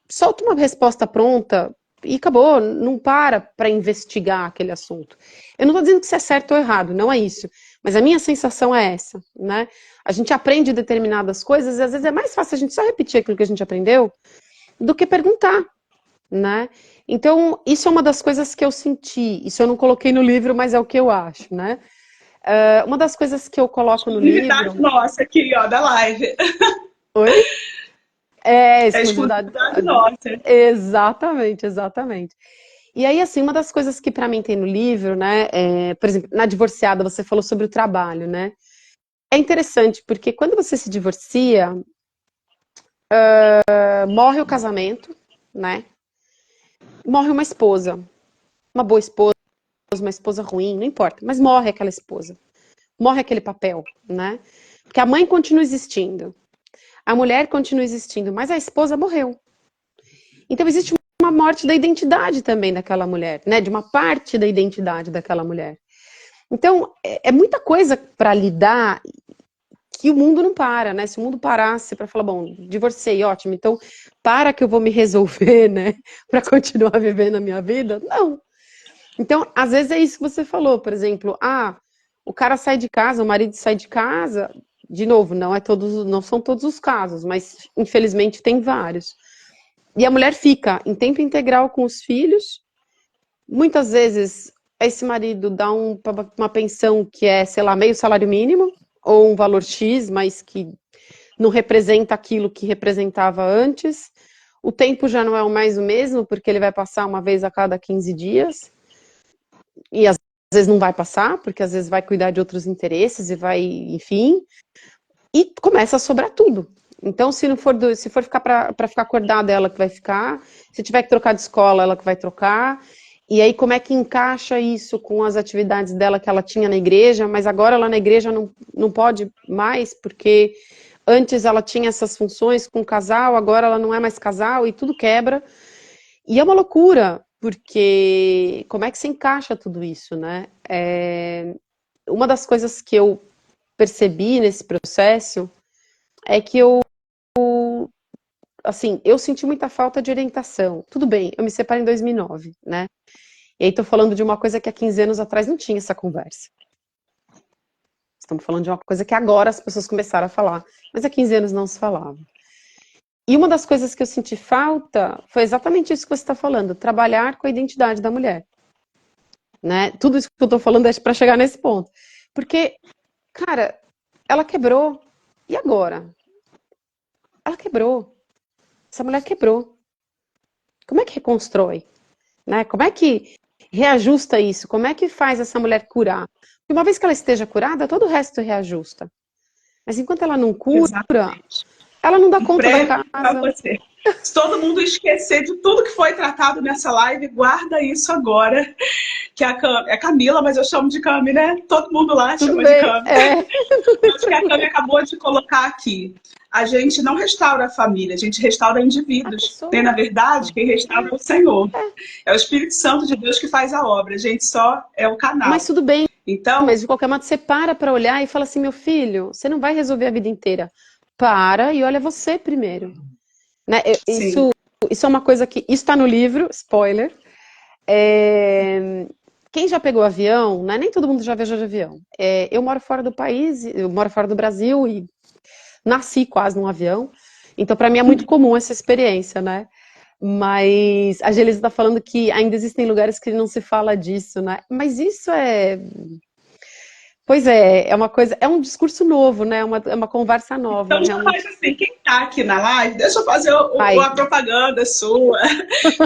solta uma resposta pronta e acabou, não para investigar aquele assunto. Eu não estou dizendo que isso é certo ou errado, não é isso. Mas a minha sensação é essa, né? A gente aprende determinadas coisas e às vezes é mais fácil a gente só repetir aquilo que a gente aprendeu do que perguntar, né? Então, isso é uma das coisas que eu senti. Isso eu não coloquei no livro, mas é o que eu acho, né? Uma das coisas que eu coloco no Exclusividade livro... nossa aqui, ó, da live. Oi? É, É exclusividade. exclusividade nossa. Exatamente, exatamente. E aí, assim, uma das coisas que para mim tem no livro, né, por exemplo, na Divorciada você falou sobre o trabalho, né? É interessante porque quando você se divorcia, morre o casamento, né? Morre uma boa esposa, uma esposa ruim, não importa, mas morre aquela esposa, morre aquele papel, né? Porque a mãe continua existindo, a mulher continua existindo, mas a esposa morreu. Então existe uma morte da identidade também daquela mulher, né? De uma parte da identidade daquela mulher. Então, é muita coisa para lidar que o mundo não para, né? Se o mundo parasse para falar, bom, divorciei, ótimo, então para que eu vou me resolver, né? Para continuar vivendo a minha vida? Não. Então, às vezes é isso que você falou, por exemplo, o cara sai de casa, o marido sai de casa, de novo, não são todos os casos, mas infelizmente tem vários. E a mulher fica em tempo integral com os filhos, muitas vezes esse marido dá uma pensão que é, sei lá, meio salário mínimo, ou um valor X, mas que não representa aquilo que representava antes. O tempo já não é mais o mesmo, porque ele vai passar uma vez a cada 15 dias, e às vezes não vai passar, porque às vezes vai cuidar de outros interesses e vai, enfim, e começa a sobrar tudo. Então, se for ficar para ficar acordada, ela que vai ficar, se tiver que trocar de escola, ela que vai trocar. E aí, como é que encaixa isso com as atividades dela que ela tinha na igreja, mas agora ela na igreja não pode mais, porque antes ela tinha essas funções com o casal, agora ela não é mais casal e tudo quebra. E é uma loucura, porque como é que se encaixa tudo isso, né? Uma das coisas que eu percebi nesse processo é que eu senti muita falta de orientação. Tudo bem, eu me separei em 2009, né? E aí tô falando de uma coisa que há 15 anos atrás não tinha essa conversa. Estamos falando de uma coisa que agora as pessoas começaram a falar, mas há 15 anos não se falava. E uma das coisas que eu senti falta foi exatamente isso que você está falando, trabalhar com a identidade da mulher. Né? Tudo isso que eu tô falando é para chegar nesse ponto. Porque, cara, ela quebrou. E agora? Ela quebrou. Essa mulher quebrou. Como é que reconstrói? Né? Como é que reajusta isso? Como é que faz essa mulher curar? Porque uma vez que ela esteja curada, todo o resto reajusta. Mas enquanto ela não cura, Exatamente. ela não dá conta da Prego para casa. você. Se todo mundo esquecer de tudo que foi tratado nessa live, guarda isso agora. Que é Camila, mas eu chamo de Cami, né? Todo mundo lá Tudo chama de bem, Cami. Acho que a Cami acabou de colocar aqui. A gente não restaura a família, a gente restaura A indivíduos. pessoa. E, na verdade, quem restaura é o Senhor. É o Espírito Santo de Deus que faz a obra. A gente só é o canal. Mas tudo bem. Então, Mas de qualquer modo, você para olhar e fala assim, meu filho, você não vai resolver a vida inteira. Para e olha você primeiro. Né? sim. Isso é uma coisa que... Isso está no livro, spoiler. Quem já pegou avião, né? Nem todo mundo já viajou de avião. Eu moro fora do país, eu moro fora do Brasil e nasci quase num avião. Então, para mim é muito comum essa experiência, né? Mas a Gelisa está falando que ainda existem lugares que não se fala disso, né? Mas isso é... Pois é uma coisa... É um discurso novo, né? É uma conversa nova, Então já realmente. faz assim, quem tá aqui na live, deixa eu fazer Ai, a propaganda sua.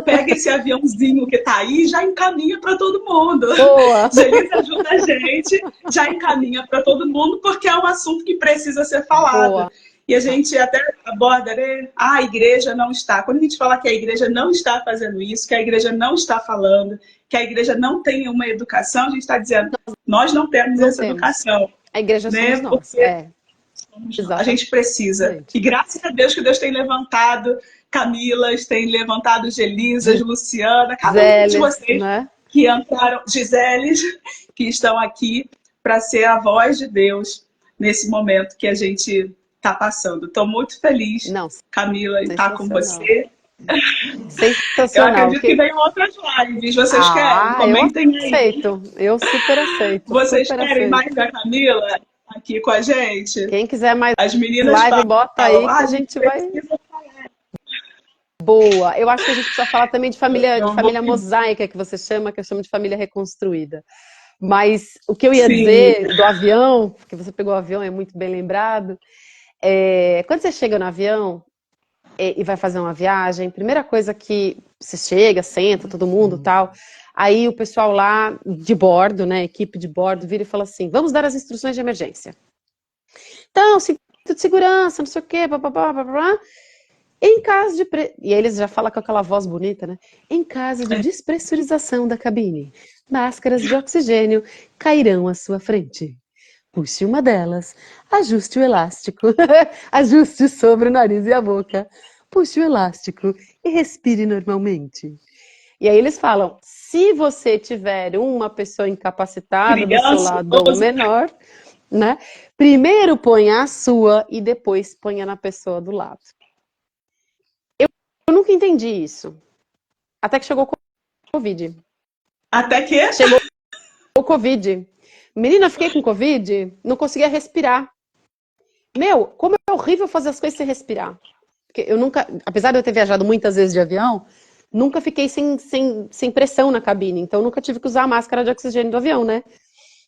Pega esse aviãozinho que tá aí e já encaminha para todo mundo. boa! Gelisa ajuda a gente, já encaminha para todo mundo, porque é um assunto que precisa ser falado. Boa! E a gente até aborda, né? A igreja não está. Quando a gente fala que a igreja não está fazendo isso, que a igreja não está falando, que a igreja não tem uma educação, a gente está dizendo, nós não temos Não essa temos. educação. A igreja somos Né? nós. Porque a gente precisa. Exatamente. E graças a Deus que Deus tem levantado Camilas, tem levantado Gelisas, Luciana, cada um de Giseles, vocês né? que entraram, Giseles, que estão aqui para ser a voz de Deus nesse momento que a gente está passando. Estou muito feliz, Não, Camila, em estar com sensacional. você. Eu Sensacional. acredito que vem outras lives. Vocês querem? Eu Comentem aí. aceito. Eu super aceito. Vocês Super querem aceito. mais da Camila aqui com a gente? Quem quiser mais As meninas live, bota falam, aí que ah, a a gente gente vai. precisa. Boa. Eu acho que a gente precisa falar também de Eu vou família pedir. mosaica, que você chama, que eu chamo de família reconstruída. Mas o que eu ia Sim, dizer do avião, porque você pegou o avião, é muito bem lembrado. Quando você chega no avião e vai fazer uma viagem, primeira coisa que você chega, senta, todo mundo tal. Aí o pessoal lá de bordo, né, equipe de bordo, vira e fala assim: vamos dar as instruções de emergência. Então, cinto de segurança, não sei o quê, blá, blá, blá, blá, blá. Em caso de. E aí eles já falam com aquela voz bonita, né? Em caso de despressurização da cabine, máscaras de oxigênio cairão à sua frente. Puxe uma delas, ajuste o elástico, ajuste sobre o nariz e a boca, puxe o elástico e respire normalmente. E aí eles falam: se você tiver uma pessoa incapacitada do seu criança, lado ou menor, né? Primeiro ponha a sua e depois ponha na pessoa do lado. Eu nunca entendi isso. Até que chegou o Covid. até que Chegou o Covid. Menina, eu fiquei com Covid, não conseguia respirar. Meu, como é horrível fazer as coisas sem respirar. Porque eu nunca, apesar de eu ter viajado muitas vezes de avião, nunca fiquei sem pressão na cabine. Então, eu nunca tive que usar a máscara de oxigênio do avião, né?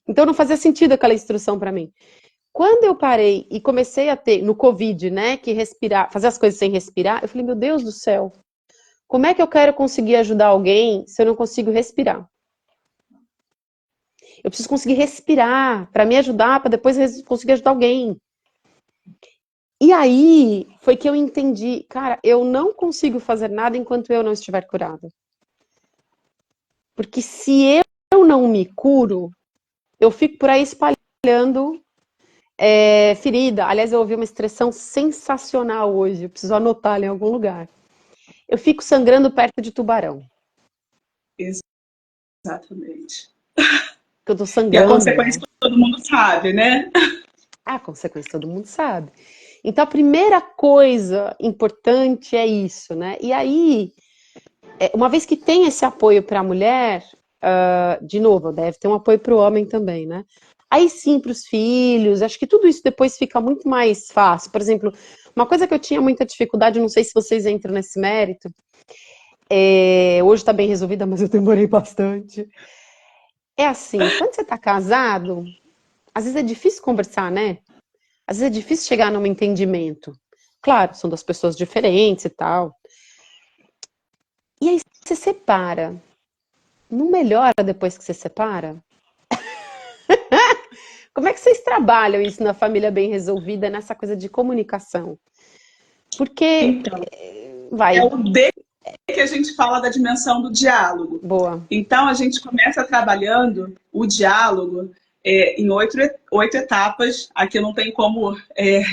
Então, não fazia sentido aquela instrução para mim. Quando eu parei e comecei a ter, no Covid, né, que respirar, fazer as coisas sem respirar, eu falei, meu Deus do céu, como é que eu quero conseguir ajudar alguém se eu não consigo respirar? Eu preciso conseguir respirar para me ajudar, para depois conseguir ajudar alguém. E aí foi que eu entendi, cara, eu não consigo fazer nada enquanto eu não estiver curada. Porque se eu não me curo, eu fico por aí espalhando ferida. Aliás, eu ouvi uma expressão sensacional hoje, eu preciso anotar em algum lugar. Eu fico sangrando perto de tubarão. exatamente. Que eu tô E a sangrando, consequência né? todo mundo sabe, né? A consequência todo mundo sabe. Então, a primeira coisa importante é isso, né? E aí, uma vez que tem esse apoio para a mulher, de novo, deve ter um apoio para o homem também, né? Aí sim, para os filhos, acho que tudo isso depois fica muito mais fácil. Por exemplo, uma coisa que eu tinha muita dificuldade, não sei se vocês entram nesse mérito, hoje está bem resolvida, mas eu demorei bastante. É assim, quando você está casado, às vezes é difícil conversar, né? Às vezes é difícil chegar num entendimento. Claro, são duas pessoas diferentes e tal. E aí você separa. Não melhora depois que você separa? Como é que vocês trabalham isso na família bem resolvida, nessa coisa de comunicação? Porque, Então, é vai, o D que a gente fala da dimensão do diálogo. boa. Então, a gente começa trabalhando o diálogo em oito etapas. Aqui não tem como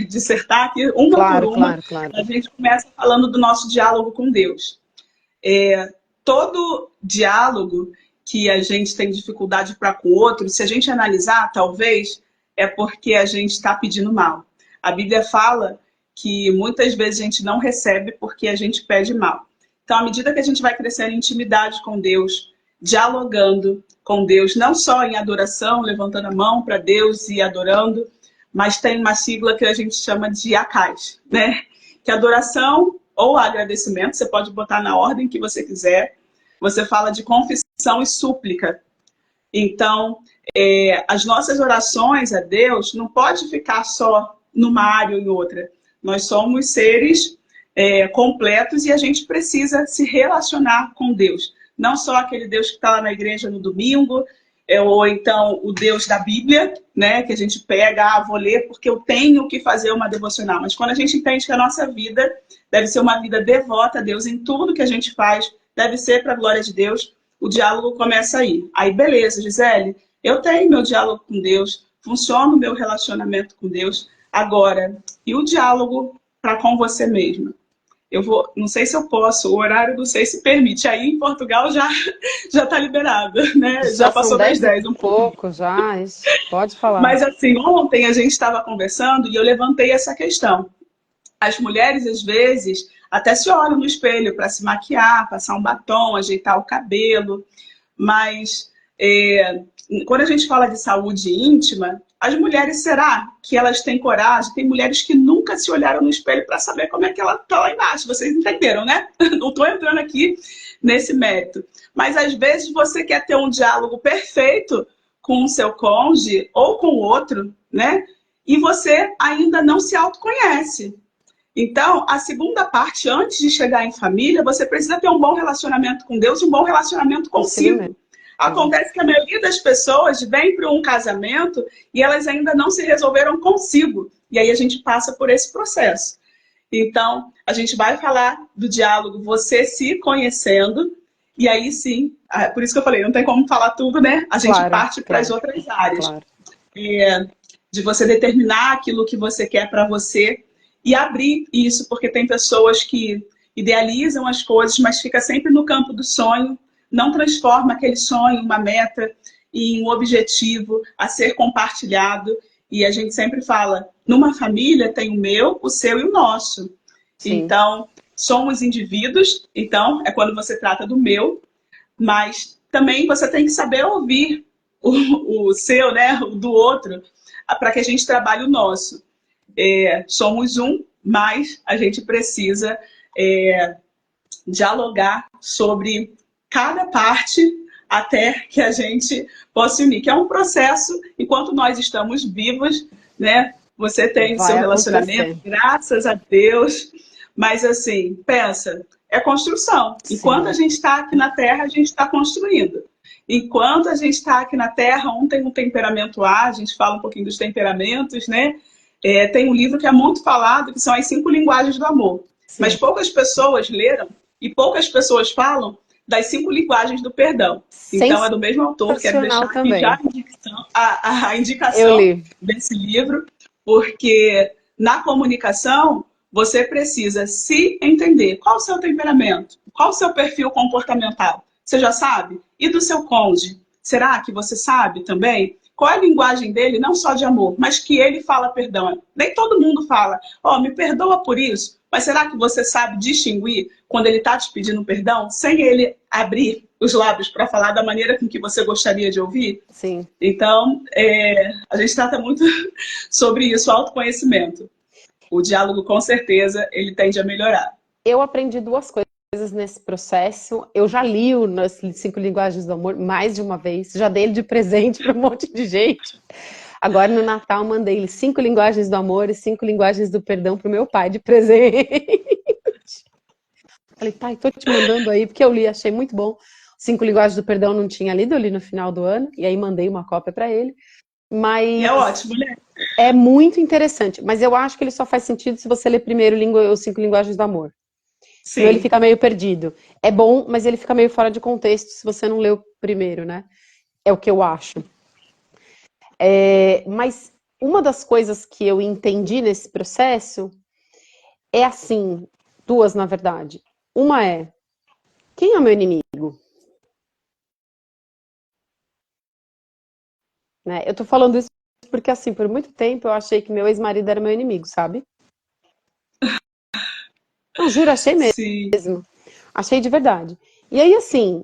dissertar aqui, uma por Claro, uma. claro, claro. A gente começa falando do nosso diálogo com Deus. Todo diálogo que a gente tem dificuldade para com o outro, se a gente analisar, talvez é porque a gente está pedindo mal. A Bíblia fala que muitas vezes a gente não recebe porque a gente pede mal. Então, à medida que a gente vai crescendo em intimidade com Deus, dialogando com Deus, não só em adoração, levantando a mão para Deus e adorando, mas tem uma sigla que a gente chama de ACAIS, né? Que adoração ou agradecimento, você pode botar na ordem que você quiser. Você fala de confissão e súplica. Então, as nossas orações a Deus não pode ficar só numa área ou em outra. Nós somos seres completos e a gente precisa se relacionar com Deus. Não só aquele Deus que está lá na igreja no domingo, ou então o Deus da Bíblia, né, que a gente pega, vou ler porque eu tenho que fazer uma devocional. Mas quando a gente entende que a nossa vida deve ser uma vida devota a Deus em tudo que a gente faz, deve ser para a glória de Deus, o diálogo começa aí. Aí, beleza, Gisele, eu tenho meu diálogo com Deus, funciona o meu relacionamento com Deus. Agora, e o diálogo para com você mesma? não sei se eu posso, o horário não sei se permite. Aí em Portugal já está liberado, né? Já Já são passou das 10 e 10 um pouco. pouco, já. Ixi, pode falar. Mas assim, ontem a gente estava conversando e eu levantei essa questão. As mulheres, às vezes, até se olham no espelho para se maquiar, passar um batom, ajeitar o cabelo, mas quando a gente fala de saúde íntima, as mulheres, será que elas têm coragem? Tem mulheres que nunca se olharam no espelho para saber como é que ela está lá embaixo. Vocês entenderam, né? Não estou entrando aqui nesse mérito. Mas às vezes você quer ter um diálogo perfeito com o seu cônjuge ou com o outro, né? E você ainda não se autoconhece. Então, a segunda parte, antes de chegar em família, você precisa ter um bom relacionamento com Deus e um bom relacionamento Consigo mesmo. consigo. Acontece que a maioria das pessoas vem para um casamento e elas ainda não se resolveram consigo. E aí a gente passa por esse processo. Então, a gente vai falar do diálogo, você se conhecendo, e aí sim, por isso que eu falei, não tem como falar tudo, né? A gente parte para as outras áreas. Claro. De você determinar aquilo que você quer para você e abrir isso, porque tem pessoas que idealizam as coisas, mas fica sempre no campo do sonho, não transforma aquele sonho, uma meta, em um objetivo a ser compartilhado. E a gente sempre fala, numa família tem o meu, o seu e o nosso. Sim. Então, somos indivíduos, então é quando você trata do meu, mas também você tem que saber ouvir o seu, né, o do outro, para que a gente trabalhe o nosso. Somos um, mas a gente precisa dialogar sobre cada parte até que a gente possa unir, que é um processo, enquanto nós estamos vivos, né? Você tem seu relacionamento, graças a Deus, mas assim, pensa, é construção. Sim. Enquanto a gente está aqui na Terra, a gente está construindo. Enquanto a gente está aqui na Terra, um tem um temperamento A, a gente fala um pouquinho dos temperamentos, né? Tem um livro que é muito falado, que são as 5 linguagens do amor. Sim. Mas poucas pessoas leram e poucas pessoas falam das 5 linguagens do perdão. Então, é do mesmo autor, quero deixar aqui já a indicação desse livro, porque na comunicação você precisa se entender. Qual o seu temperamento? Qual o seu perfil comportamental? Você já sabe? E do seu cônjuge? Será que você sabe também? Qual é a linguagem dele, não só de amor, mas que ele fala perdão? Nem todo mundo fala, me perdoa por isso. Mas será que você sabe distinguir quando ele está te pedindo perdão, sem ele abrir os lábios para falar da maneira com que você gostaria de ouvir? Sim. Então, a gente trata muito sobre isso, autoconhecimento. O diálogo, com certeza, ele tende a melhorar. Eu aprendi 2 coisas nesse processo. Eu já li nas 5 linguagens do amor mais de uma vez, já dei ele de presente para um monte de gente. Agora, no Natal, mandei ele 5 linguagens do amor e 5 linguagens do perdão pro meu pai de presente. Falei, pai, tô te mandando aí, porque eu li, achei muito bom. 5 linguagens do perdão eu não tinha lido, eu li no final do ano, e aí mandei uma cópia para ele. Mas é ótimo, né? É muito interessante, mas eu acho que ele só faz sentido se você ler primeiro os 5 linguagens do amor. Sim. Senão ele fica meio perdido. É bom, mas ele fica meio fora de contexto se você não leu primeiro, né? É o que eu acho. Mas uma das coisas que eu entendi nesse processo é assim, 2 na verdade. Uma é, quem é o meu inimigo? Né? Eu tô falando isso porque assim, por muito tempo eu achei que meu ex-marido era meu inimigo, sabe? Não, juro, achei mesmo. Sim. Achei de verdade. E aí assim,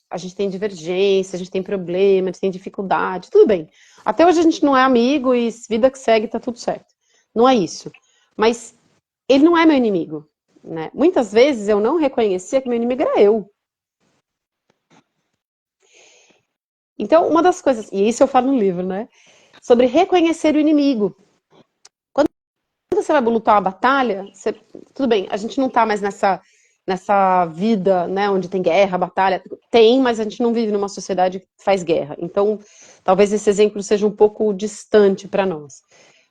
a gente tem divergência, a gente tem problema, a gente tem dificuldade, tudo bem. Até hoje a gente não é amigo e vida que segue, tá tudo certo. Não é isso. Mas ele não é meu inimigo, né? Muitas vezes eu não reconhecia que meu inimigo era eu. Então, uma das coisas, e isso eu falo no livro, né? Sobre reconhecer o inimigo. Quando você vai lutar uma batalha, tudo bem, a gente não tá mais nessa vida, né, onde tem guerra, batalha, tem, mas a gente não vive numa sociedade que faz guerra. Então, talvez esse exemplo seja um pouco distante para nós.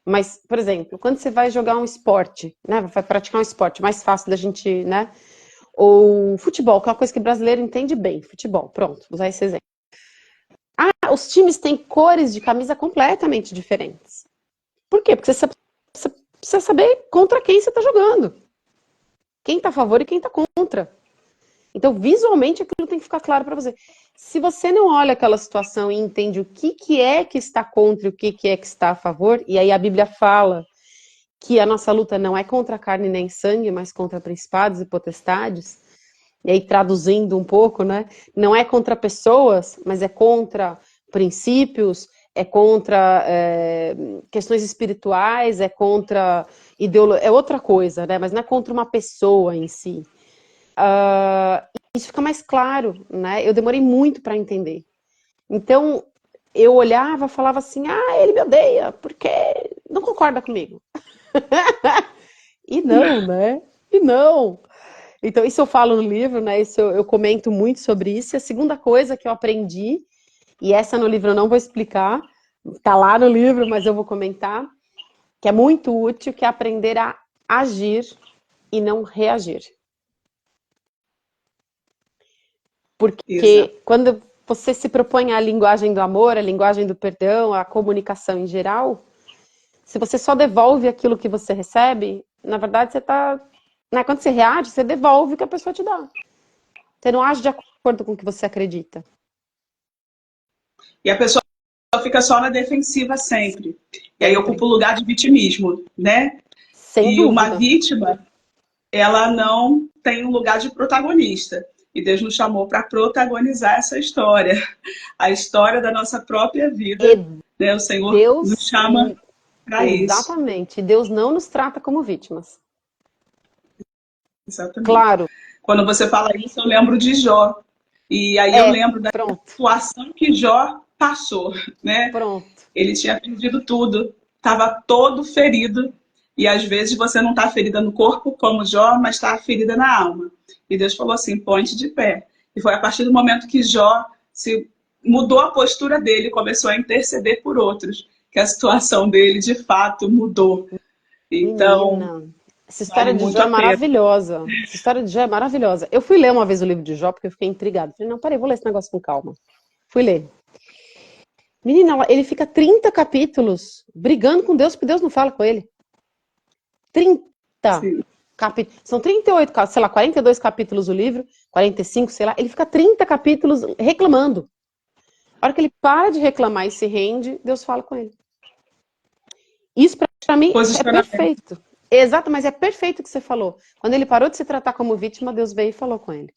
Mas, por exemplo, quando você vai jogar um esporte, né, vai praticar um esporte, mais fácil da gente, né, ou futebol, que é uma coisa que o brasileiro entende bem, futebol, pronto, vou usar esse exemplo. Os times têm cores de camisa completamente diferentes. Por quê? Porque você precisa saber contra quem você está jogando. quem está a favor e quem está contra. Então, visualmente, aquilo tem que ficar claro para você. Se você não olha aquela situação e entende o que é que está contra e o que é que está a favor, e aí a Bíblia fala que a nossa luta não é contra a carne nem sangue, mas contra principados e potestades, e aí traduzindo um pouco, né? Não é contra pessoas, mas é contra princípios, é contra questões espirituais, é contra ideologia, é outra coisa, né? Mas não é contra uma pessoa em si. Isso fica mais claro, né? Eu demorei muito para entender. Então, eu olhava, falava assim, ele me odeia, porque não concorda comigo. E não, né? E não. Então, isso eu falo no livro, né? Isso eu comento muito sobre isso. E a segunda coisa que eu aprendi, e essa no livro eu não vou explicar, tá lá no livro, mas eu vou comentar, que é muito útil, que é aprender a agir e não reagir. Porque quando você se propõe a linguagem do amor, a linguagem do perdão, a comunicação em geral, se você só devolve aquilo que você recebe, na verdade você está... Né, quando você reage, você devolve o que a pessoa te dá. Você não age de acordo com o que você acredita. E a pessoa fica só na defensiva sempre. E aí ocupa o lugar de vitimismo, né? Sem dúvida. Uma vítima, ela não tem um lugar de protagonista. E Deus nos chamou para protagonizar essa história. A história da nossa própria vida. Né? O Senhor nos chama para isso. Exatamente. Deus não nos trata como vítimas. Exatamente. Claro. Quando você fala isso, eu lembro de Jó. E aí eu lembro da situação que Jó passou, né? Pronto. Ele tinha perdido tudo, estava todo ferido. E às vezes você não está ferida no corpo, como Jó, mas está ferida na alma. E Deus falou assim, ponte de pé. E foi a partir do momento que Jó mudou a postura dele, começou a interceder por outros, que a situação dele, de fato, mudou. Então... Menina, essa história de Jó é maravilhosa. Essa história de Jó é maravilhosa. Eu fui ler uma vez o livro de Jó, porque eu fiquei intrigada. Falei, não, peraí, vou ler esse negócio com calma. Fui ler. Menina, ele fica 30 capítulos brigando com Deus, porque Deus não fala com ele. 30 capítulos. São 38, sei lá, 42 capítulos o livro, 45, sei lá. Ele fica 30 capítulos reclamando. A hora que ele para de reclamar e se rende, Deus fala com ele. Isso pra mim é perfeito. Exato, mas é perfeito o que você falou. Quando ele parou de se tratar como vítima, Deus veio e falou com ele.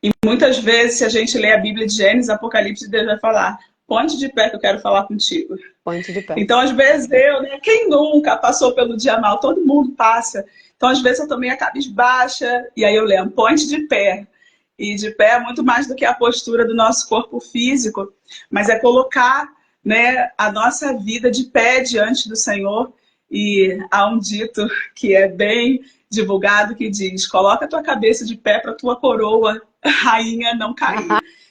E muitas vezes, se a gente lê a Bíblia de Gênesis, Apocalipse, Deus vai falar, ponte de pé que eu quero falar contigo. Ponte de pé. Então, às vezes, quem nunca passou pelo dia mal? Todo mundo passa. Então, às vezes, eu também a cabisbaixa, e aí eu lembro, ponte de pé. E de pé é muito mais do que a postura do nosso corpo físico, mas é colocar, né, a nossa vida de pé diante do Senhor. E há um dito que é bem divulgado que diz, coloca a tua cabeça de pé para a tua coroa, rainha, não cair.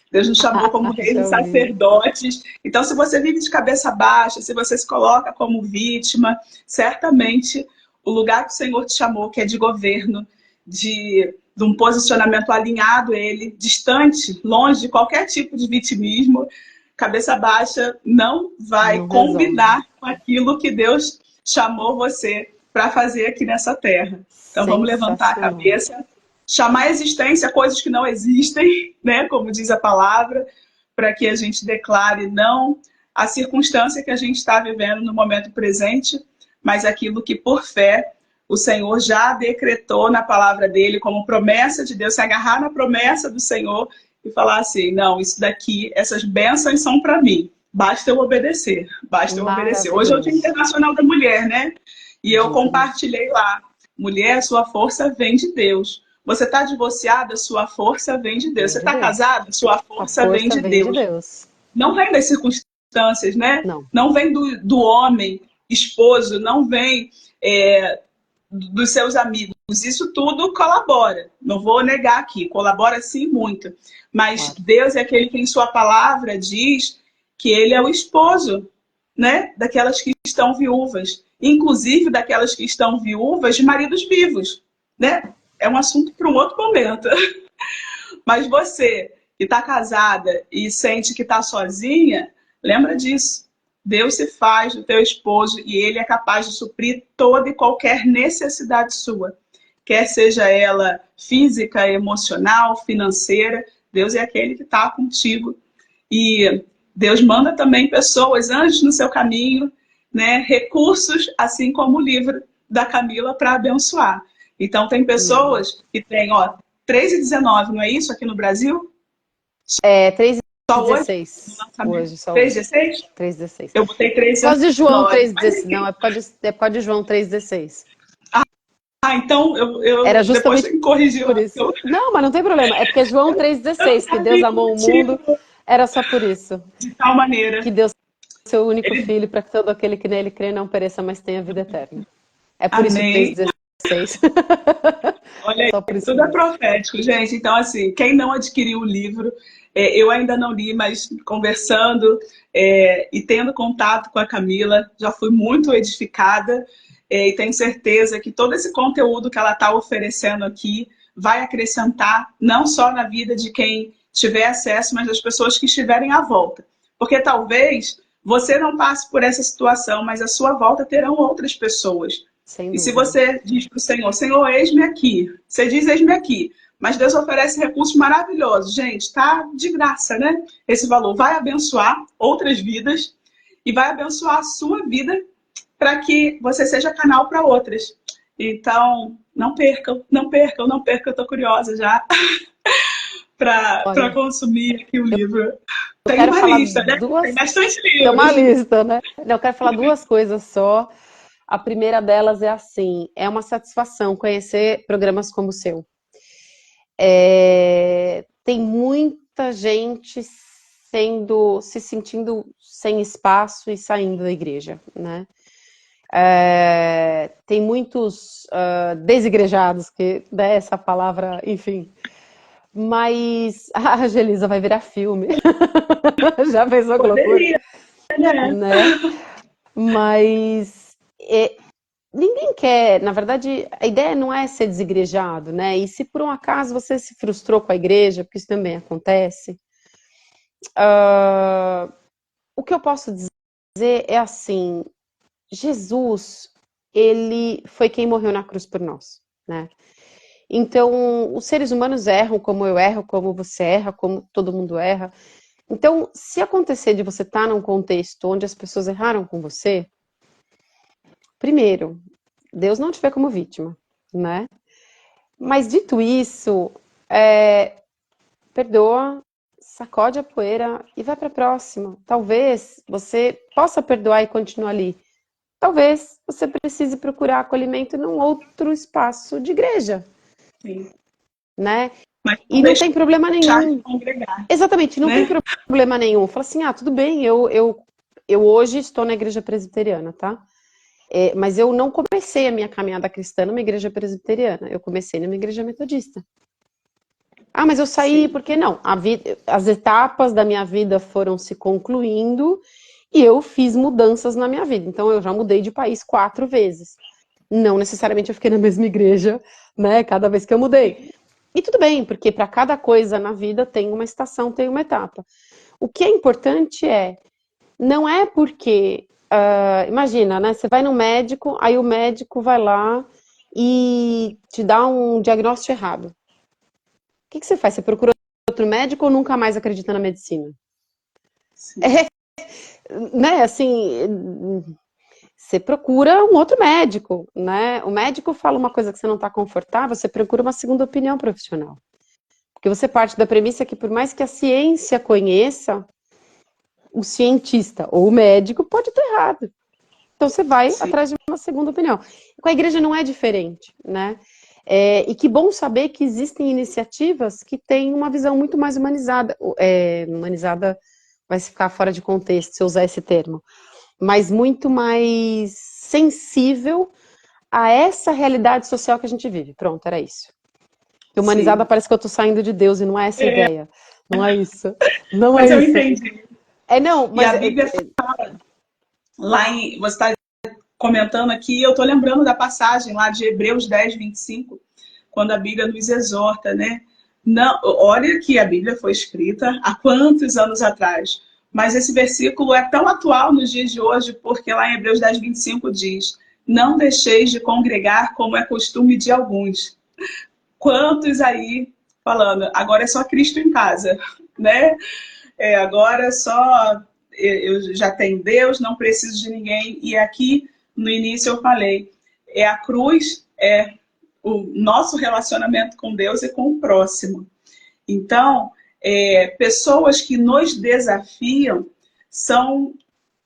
Deus nos chamou como reis e sacerdotes. Então, se você vive de cabeça baixa, se você se coloca como vítima, certamente o lugar que o Senhor te chamou, que é de governo, de um posicionamento alinhado a Ele, distante, longe de qualquer tipo de vitimismo, cabeça baixa não vai combinar com aquilo que Deus chamou você para fazer aqui nessa terra. Então vamos levantar a cabeça, chamar a existência coisas que não existem, né, como diz a palavra, para que a gente declare não a circunstância que a gente está vivendo no momento presente, mas aquilo que por fé o Senhor já decretou na palavra dele como promessa de Deus, se agarrar na promessa do Senhor e falar assim, não, isso daqui, essas bênçãos são para mim. Basta eu obedecer, basta eu obedecer. Hoje é o Dia Internacional da Mulher, né? E eu compartilhei lá, mulher, sua força vem de Deus. Você está divorciada, sua força vem de Deus. Você está casada, sua força vem de Deus. Não vem das circunstâncias, né? Não vem do homem, esposo, não vem dos seus amigos. Isso tudo colabora. Não vou negar aqui, colabora sim muito. Mas Deus é aquele que em sua palavra diz que ele é o esposo, né, daquelas que estão viúvas, inclusive daquelas que estão viúvas de maridos vivos, né? É um assunto para um outro momento. Mas você que está casada e sente que está sozinha, lembra disso. Deus se faz do teu esposo e ele é capaz de suprir toda e qualquer necessidade sua. quer seja ela física, emocional, financeira, Deus é aquele que está contigo. E Deus manda também pessoas, anjos no seu caminho, né, recursos, assim como o livro da Camila, para abençoar. Então, tem pessoas que têm, ó, 3,19, não é isso aqui no Brasil? É 3 e Só hoje? 16 hoje, só hoje. 3,16? 3,16. Eu botei Por causa de 3,19. João 3,16. Não, é por causa de João 3,16. Então Era eu depois justamente tenho que corrigir por lá. isso. Não, mas não tem problema. É porque é João Eu não 3,16, que Deus sabia o amou o mundo. motivo Era só por isso. de tal maneira. Que Deus seu único Ele, filho, para que todo aquele que nele crê não pereça, mas tenha vida eterna. É por isso amém. 3,16. Olha aí, Só por isso tudo é mesmo. profético, gente. Então, assim, quem não adquiriu o livro, eu ainda não li, mas conversando e tendo contato com a Camila, já fui muito edificada e tenho certeza que todo esse conteúdo que ela está oferecendo aqui vai acrescentar não só na vida de quem tiver acesso, mas das pessoas que estiverem à volta. Porque talvez você não passe por essa situação, mas à sua volta terão outras pessoas. Sem E se dúvida. você diz para o Senhor, Senhor, eis-me aqui. Você diz, eis-me aqui. Mas Deus oferece recursos maravilhosos. Gente, tá de graça, né? Esse valor vai abençoar outras vidas e vai abençoar a sua vida para que você seja canal para outras. Então, não percam, não percam, não percam. Eu estou curiosa já para Olha, consumir aqui o livro. eu Tem quero uma falar lista, né? Tem bastante tem uma livros. lista, né? Eu quero falar duas coisas só. A primeira delas é assim, é uma satisfação conhecer programas como o seu. Tem muita gente se sentindo sem espaço e saindo da igreja, né? Tem muitos desigrejados, que né, essa palavra, enfim. Mas a Angelisa vai virar filme. Já pensou que loucura? Poderia, né? Né? Mas ninguém quer, na verdade, a ideia não é ser desigrejado, né? E se por um acaso você se frustrou com a igreja, porque isso também acontece, o que eu posso dizer é assim, Jesus, ele foi quem morreu na cruz por nós, né? Então, os seres humanos erram como eu erro, como você erra, como todo mundo erra. Então, se acontecer de você estar num contexto onde as pessoas erraram com você, primeiro, Deus não te vê como vítima, né? Mas dito isso, perdoa, sacode a poeira e vai para a próxima. Talvez você possa perdoar e continuar ali. Talvez você precise procurar acolhimento num outro espaço de igreja, Sim. né? Mas não E não tem problema deixar de nenhum. congregar, Exatamente, não tem né? problema nenhum. Fala assim, tudo bem, eu hoje estou na igreja presbiteriana, tá? Mas eu não comecei a minha caminhada cristã numa igreja presbiteriana, eu comecei numa igreja metodista. Mas eu saí, Sim. por que não? As etapas da minha vida foram se concluindo e eu fiz mudanças na minha vida. Então eu já mudei de país 4 vezes. Não necessariamente eu fiquei na mesma igreja, né? Cada vez que eu mudei. E tudo bem, porque para cada coisa na vida tem uma estação, tem uma etapa. O que é importante não é porque, imagina, né? Você vai no médico, aí o médico vai lá e te dá um diagnóstico errado. O que você faz? Você procura outro médico ou nunca mais acredita na medicina? Né, assim, você procura um outro médico, né? O médico fala uma coisa que você não está confortável, você procura uma segunda opinião profissional. Porque você parte da premissa que por mais que a ciência conheça, o cientista ou o médico pode estar errado. Então você vai atrás de uma segunda opinião. Com a igreja não é diferente, né? E que bom saber que existem iniciativas que têm uma visão muito mais humanizada. Humanizada vai ficar fora de contexto se eu usar esse termo. Mas muito mais sensível a essa realidade social que a gente vive. Pronto, era isso. Porque humanizada parece que eu tô saindo de Deus e não é essa a ideia. Não é isso. Não Mas é eu isso. entendi. Não, E mas... a Bíblia fala, você está comentando aqui, eu estou lembrando da passagem lá de Hebreus 10, 25, quando a Bíblia nos exorta, né? Não, olha que a Bíblia foi escrita há quantos anos atrás, mas esse versículo é tão atual nos dias de hoje, porque lá em Hebreus 10, 25 diz: não deixeis de congregar como é costume de alguns. Quantos aí falando, agora é só Cristo em casa, né? Agora é só eu já tenho Deus, não preciso de ninguém. E aqui no início eu falei, a cruz é o nosso relacionamento com Deus e com o próximo. Então, pessoas que nos desafiam são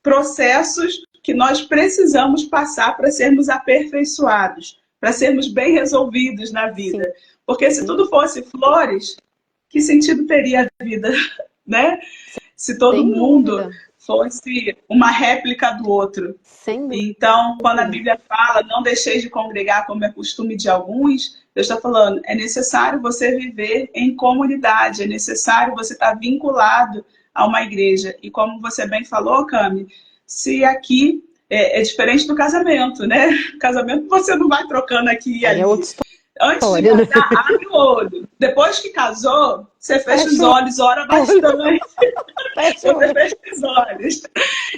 processos que nós precisamos passar para sermos aperfeiçoados, para sermos bem resolvidos na vida. Sim. Porque se tudo fosse flores, que sentido teria a vida, né? Se todo Sem mundo dúvida. fosse uma réplica do outro. Sem dúvida. Então, quando a Bíblia fala, não deixeis de congregar como é costume de alguns, Deus está falando, é necessário você viver em comunidade, é necessário você estar vinculado a uma igreja. E como você bem falou, Cami, se aqui é diferente do casamento, né? Casamento você não vai trocando aqui e ali. É outra história. Antes de casar, abre o olho. Depois que casou, você fecha os olhos, ora bastante. Você fecha os olhos.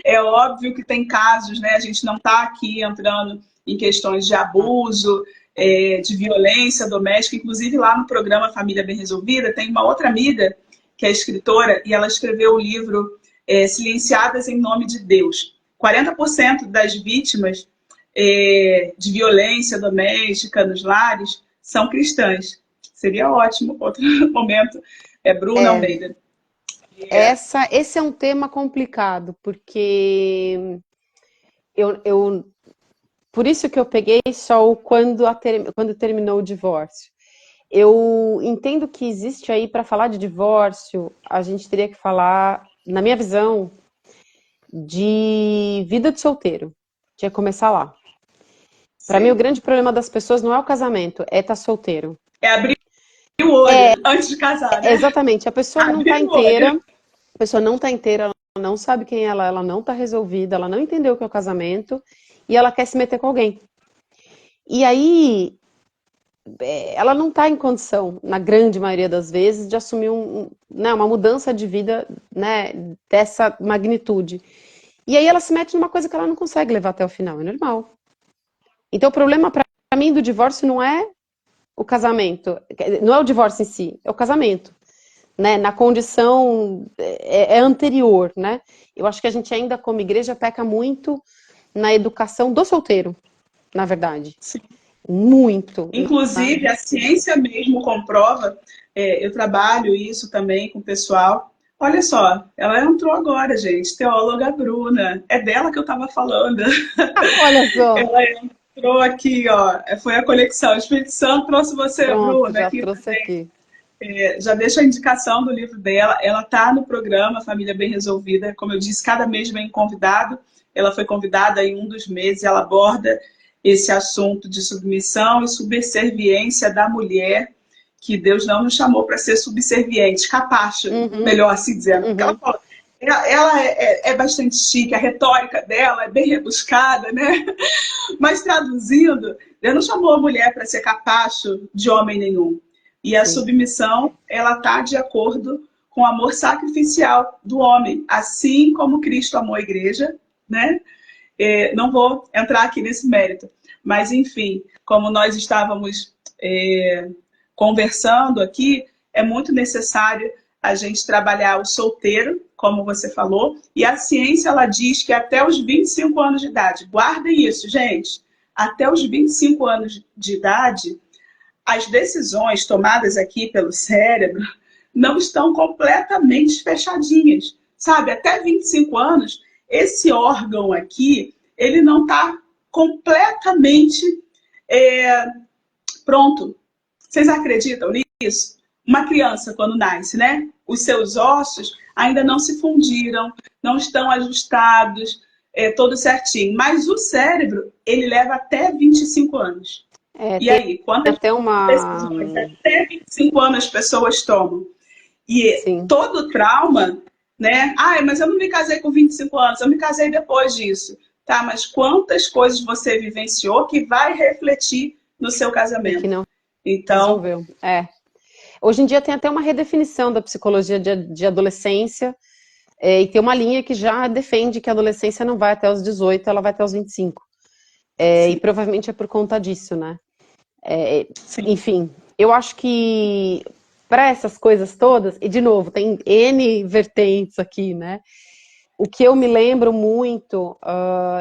É óbvio que tem casos, né? A gente não está aqui entrando em questões de abuso, de violência doméstica. Inclusive, lá no programa Família Bem Resolvida, tem uma outra amiga que é escritora e ela escreveu o livro Silenciadas em Nome de Deus. 40% das vítimas de violência doméstica nos lares são cristãs. Seria ótimo. Outro momento Bruna Almeida. Esse é um tema complicado, porque por isso que eu peguei só quando terminou o divórcio. Eu entendo que existe aí, para falar de divórcio, a gente teria que falar, na minha visão, de vida de solteiro. Tinha que começar lá. Para mim, o grande problema das pessoas não é o casamento, é estar solteiro. É abrir o olho antes de casar, né? Exatamente. A pessoa não está inteira, ela não sabe quem ela não está resolvida, ela não entendeu o que é o casamento e ela quer se meter com alguém. E aí, ela não está em condição, na grande maioria das vezes, de assumir uma mudança de vida, né, dessa magnitude. E aí ela se mete numa coisa que ela não consegue levar até o final, é normal. Então o problema para mim do divórcio não é o casamento, não é o divórcio em si, é o casamento, né? Na condição anterior, né? Eu acho que a gente ainda como igreja peca muito na educação do solteiro, na verdade. Sim. Muito. Inclusive, a ciência mesmo comprova, eu trabalho isso também com o pessoal. Olha só, ela entrou agora, gente, teóloga Bruna. É dela que eu estava falando. Olha só. Ela entrou aqui, ó. Foi a conexão. O Espírito Santo trouxe você, Pronto, Bruna. já aqui trouxe também. aqui. Já deixo a indicação do livro dela. Ela está no programa Família Bem Resolvida. Como eu disse, cada mês vem convidado. Ela foi convidada em um dos meses. Ela aborda esse assunto de submissão e subserviência da mulher, que Deus não nos chamou para ser subserviente, capacho, melhor assim dizendo. Porque ela é bastante chique, a retórica dela é bem rebuscada, né? Mas traduzindo, Deus não chamou a mulher para ser capacho de homem nenhum. E a submissão, ela está de acordo com o amor sacrificial do homem, assim como Cristo amou a igreja, né? Não vou entrar aqui nesse mérito, mas enfim, como nós estávamos conversando aqui, é muito necessário a gente trabalhar o solteiro, como você falou, e a ciência ela diz que até os 25 anos de idade, guardem isso, gente, até os 25 anos de idade, as decisões tomadas aqui pelo cérebro não estão completamente fechadinhas, sabe? Até 25 anos, esse órgão aqui, ele não está completamente pronto. Vocês acreditam nisso? Uma criança, quando nasce, né? Os seus ossos ainda não se fundiram, não estão ajustados, todo certinho. Mas o cérebro, ele leva até 25 anos. E aí, quantas decisões até 25 anos as pessoas tomam? E todo trauma, né? Mas eu não me casei com 25 anos, eu me casei depois disso. Tá, mas quantas coisas você vivenciou que vai refletir no seu casamento? Que não então, resolveu. Hoje em dia tem até uma redefinição da psicologia de adolescência, e tem uma linha que já defende que a adolescência não vai até os 18, ela vai até os 25. E provavelmente é por conta disso, né? Sim. Enfim, eu acho que para essas coisas todas, e de novo, tem N vertentes aqui, né? O que eu me lembro muito,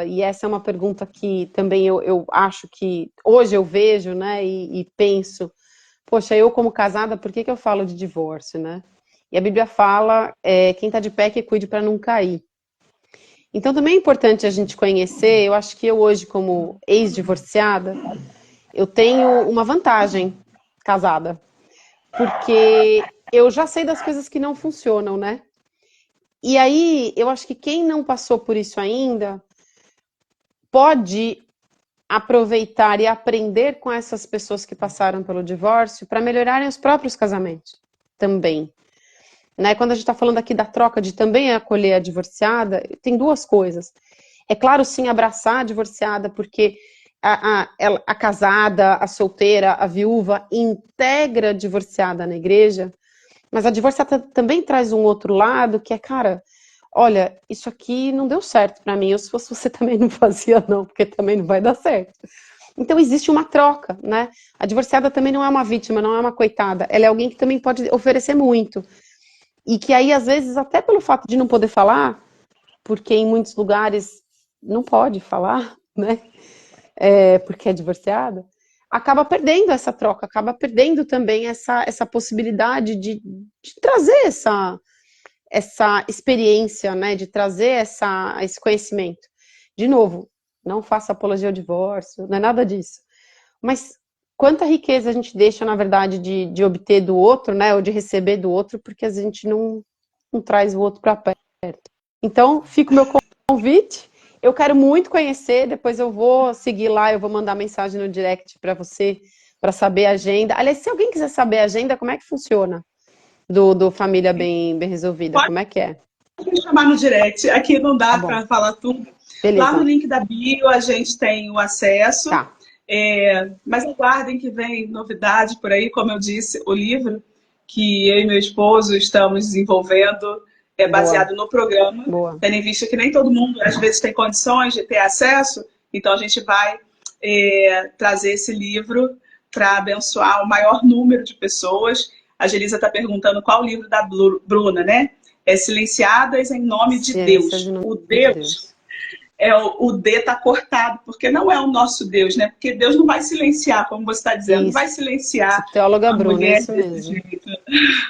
e essa é uma pergunta que também eu acho que hoje eu vejo, né, e penso, poxa, eu como casada, por que eu falo de divórcio, né? E a Bíblia fala, quem está de pé que cuide para não cair. Então também é importante a gente conhecer, eu acho que eu hoje como ex-divorciada, eu tenho uma vantagem casada, porque eu já sei das coisas que não funcionam, né? E aí, eu acho que quem não passou por isso ainda pode aproveitar e aprender com essas pessoas que passaram pelo divórcio para melhorarem os próprios casamentos também. Né? Quando a gente está falando aqui da troca de também acolher a divorciada, tem duas coisas. É claro, sim, abraçar a divorciada, porque a casada, a solteira, a viúva integra a divorciada na igreja, mas a divorciada também traz um outro lado, que é, cara, olha, isso aqui não deu certo para mim, eu se fosse você também não fazia não, porque também não vai dar certo. Então existe uma troca, né? A divorciada também não é uma vítima, não é uma coitada, ela é alguém que também pode oferecer muito. E que aí, às vezes, até pelo fato de não poder falar, porque em muitos lugares não pode falar, né? Porque é divorciada, acaba perdendo essa troca, acaba perdendo também essa possibilidade de trazer essa experiência, né? De trazer esse conhecimento. De novo, não faça apologia ao divórcio, não é nada disso. Mas quanta riqueza a gente deixa, na verdade, de obter do outro, né? Ou de receber do outro, porque a gente não traz o outro para perto. Então, fica o meu convite. Eu quero muito conhecer, depois eu vou seguir lá, eu vou mandar mensagem no direct para você, para saber a agenda. Aliás, se alguém quiser saber a agenda, como é que funciona do Família Bem Resolvida? Como é que é? Pode me chamar no direct, aqui não Tá dá bom. para falar tudo. Lá no Beleza. link da bio a gente tem o acesso, Tá. mas aguardem que vem novidade por aí, como eu disse, o livro que eu e meu esposo estamos desenvolvendo é Boa. baseado no programa, Boa. tendo em vista que nem todo mundo às vezes tem condições de ter acesso, então a gente vai trazer esse livro para abençoar o maior número de pessoas. A Gelisa está perguntando qual o livro da Bruna, né? Silenciadas em nome de Ciência de Deus. nome O de Deus, Deus. o D está cortado, porque não é o nosso Deus, né? Porque Deus não vai silenciar, como você está dizendo, não Isso, vai silenciar teóloga a Bruna, é mulher isso desse mesmo. jeito.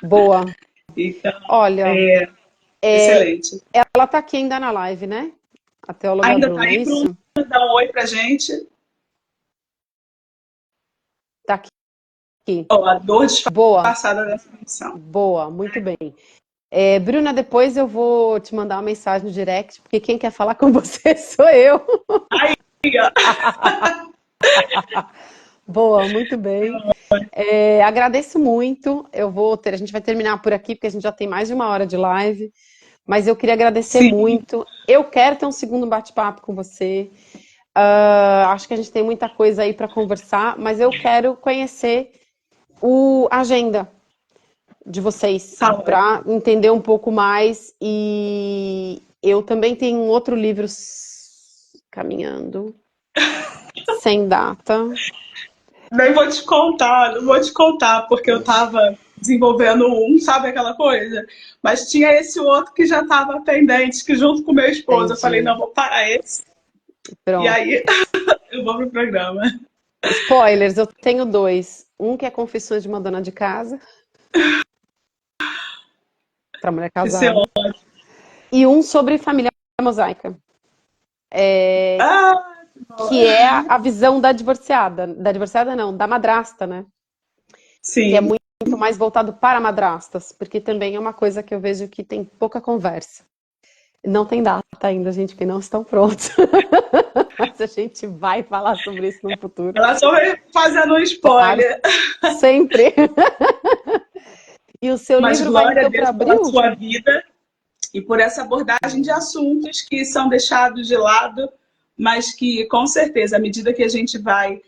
Boa. Então, Olha, excelente. ela tá aqui ainda na live, né? A teóloga Ainda está Bruna, é aí, Bruno? isso? Dá um oi pra gente. Tá aqui. Ó, a dor Boa, disfarçada dessa missão. boa, muito bem. Bruna, depois eu vou te mandar uma mensagem no direct, porque quem quer falar com você sou eu. Aí, ó. Boa, muito bem. Agradeço muito. A gente vai terminar por aqui, porque a gente já tem mais de uma hora de live. Mas eu queria agradecer Sim, muito. Eu quero ter um segundo bate-papo com você. Acho que a gente tem muita coisa aí para conversar, mas eu quero conhecer a agenda de vocês tá ótimo. para entender um pouco mais. E eu também tenho um outro livro caminhando, sem data. Nem vou te contar, não vou te contar, porque eu estava desenvolvendo um, sabe aquela coisa? Mas tinha esse outro que já estava pendente, que junto com meu esposo, eu falei, Entendi. não, vou parar esse. E Pronto. aí eu vou pro programa. Spoilers, eu tenho dois. Um que é Confissões de uma Dona de Casa, para mulher Esse é casada. ótimo. E um sobre família mosaica. Ah, Que é a visão da divorciada. Da divorciada não, da madrasta, né? Que é sim. muito mais voltado para madrastas, porque também é uma coisa que eu vejo que tem pouca conversa. Não tem data ainda, gente, que não estão prontos. Mas a gente vai falar sobre isso no futuro. Ela só vai fazendo um Claro, spoiler. sempre. E o seu Mas livro vai glória a então para Deus pela abril? sua vida e por essa abordagem de assuntos que são deixados de lado, mas que, com certeza, à medida que a gente vai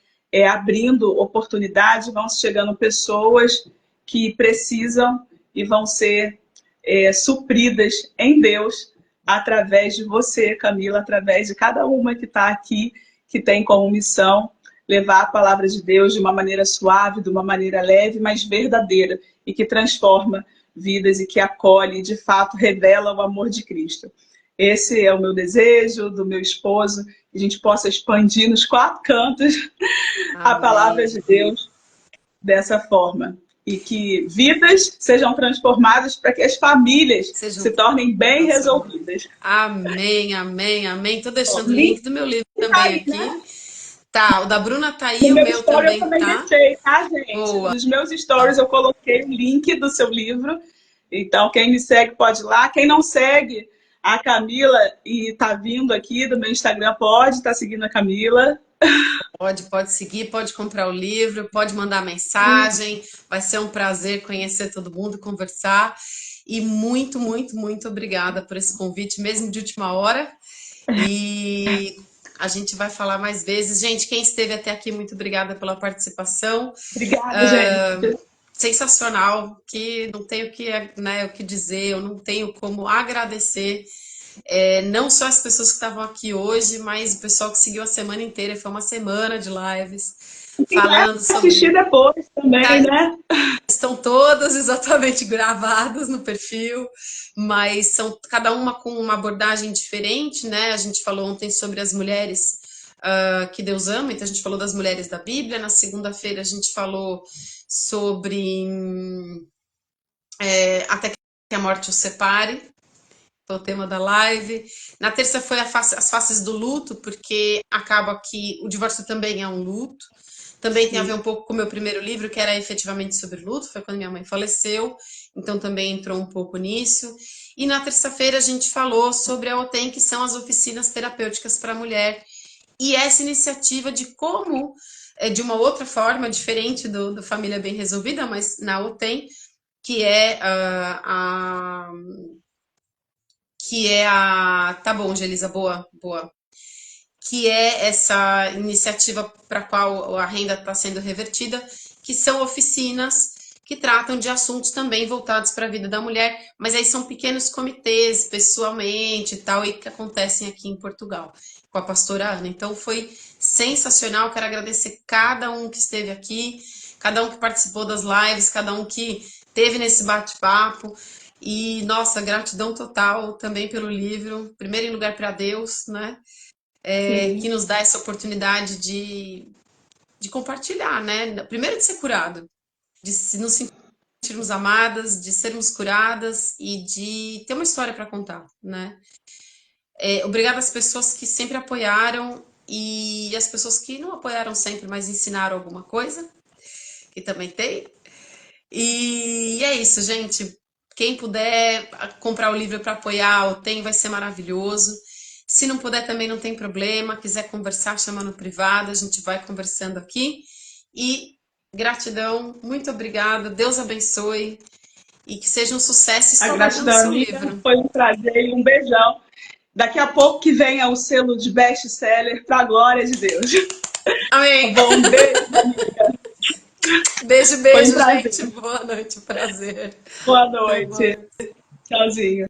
abrindo oportunidade, vão chegando pessoas que precisam e vão ser supridas em Deus através de você, Camila, através de cada uma que está aqui, que tem como missão levar a palavra de Deus de uma maneira suave, de uma maneira leve, mas verdadeira, e que transforma vidas e que acolhe e, de fato, revela o amor de Cristo. Esse é o meu desejo, do meu esposo, que a gente possa expandir nos 4 cantos a palavra de Deus dessa forma. E que vidas sejam transformadas para que as famílias se tornem bem resolvidas. Amém, amém, amém. Estou deixando o link do meu livro também aqui. Né? Tá, o da Bruna tá aí, o meu também tá. Eu também deixei, tá, gente? Boa. Nos meus stories eu coloquei o link do seu livro. Então, quem me segue pode ir lá. Quem não segue a Camila e tá vindo aqui do meu Instagram, pode estar seguindo a Camila. Pode seguir, pode comprar o livro, pode mandar mensagem. Vai ser um prazer conhecer todo mundo, conversar. E muito, muito, muito obrigada por esse convite, mesmo de última hora. E a gente vai falar mais vezes. Gente, quem esteve até aqui, muito obrigada pela participação. Obrigada, gente. Sensacional, que não tenho o que dizer, eu não tenho como agradecer. Não só as pessoas que estavam aqui hoje, mas o pessoal que seguiu a semana inteira. Foi uma semana de lives falando sobre... assistir depois também, né? Estão todas exatamente gravadas no perfil, mas são cada uma com uma abordagem diferente, né? A gente falou ontem sobre as mulheres que Deus ama, então a gente falou das mulheres da Bíblia. Na segunda-feira a gente falou sobre até que a morte os separe. Foi o tema da live. Na terça foi as faces do luto, porque acaba que o divórcio também é um luto. Também tem a ver um pouco com o meu primeiro livro, que era efetivamente sobre luto. Foi quando minha mãe faleceu, então também entrou um pouco nisso. E na terça-feira a gente falou sobre a OTEM, que são as oficinas terapêuticas para a mulher. E essa iniciativa de como, de uma outra forma, diferente do Família Bem Resolvida, mas na OTEM, que é Tá bom, Gelisa, boa. Que é essa iniciativa para a qual a renda está sendo revertida, que são oficinas que tratam de assuntos também voltados para a vida da mulher, mas aí são pequenos comitês, pessoalmente e tal, e que acontecem aqui em Portugal, com a pastora Ana. Então foi sensacional, quero agradecer cada um que esteve aqui, cada um que participou das lives, cada um que esteve nesse bate-papo. E, nossa, gratidão total também pelo livro, primeiro em lugar para Deus, né? Que nos dá essa oportunidade de compartilhar, né? Primeiro de ser curado, de nos sentirmos amadas, de sermos curadas e de ter uma história para contar, né? Obrigada às pessoas que sempre apoiaram e as pessoas que não apoiaram sempre, mas ensinaram alguma coisa, que também tem. E é isso, gente. Quem puder comprar o livro para apoiar, vai ser maravilhoso. Se não puder, também não tem problema. Quiser conversar, chama no privado. A gente vai conversando aqui. E gratidão, muito obrigada. Deus abençoe. E que seja um sucesso. Estou gratidão, seu livro. Foi um prazer e um beijão. Daqui a pouco que venha o selo de best-seller para a glória de Deus. Amém. Bom, beijo, amiga. Beijo, gente. Boa noite, prazer. Boa noite. Tchauzinho.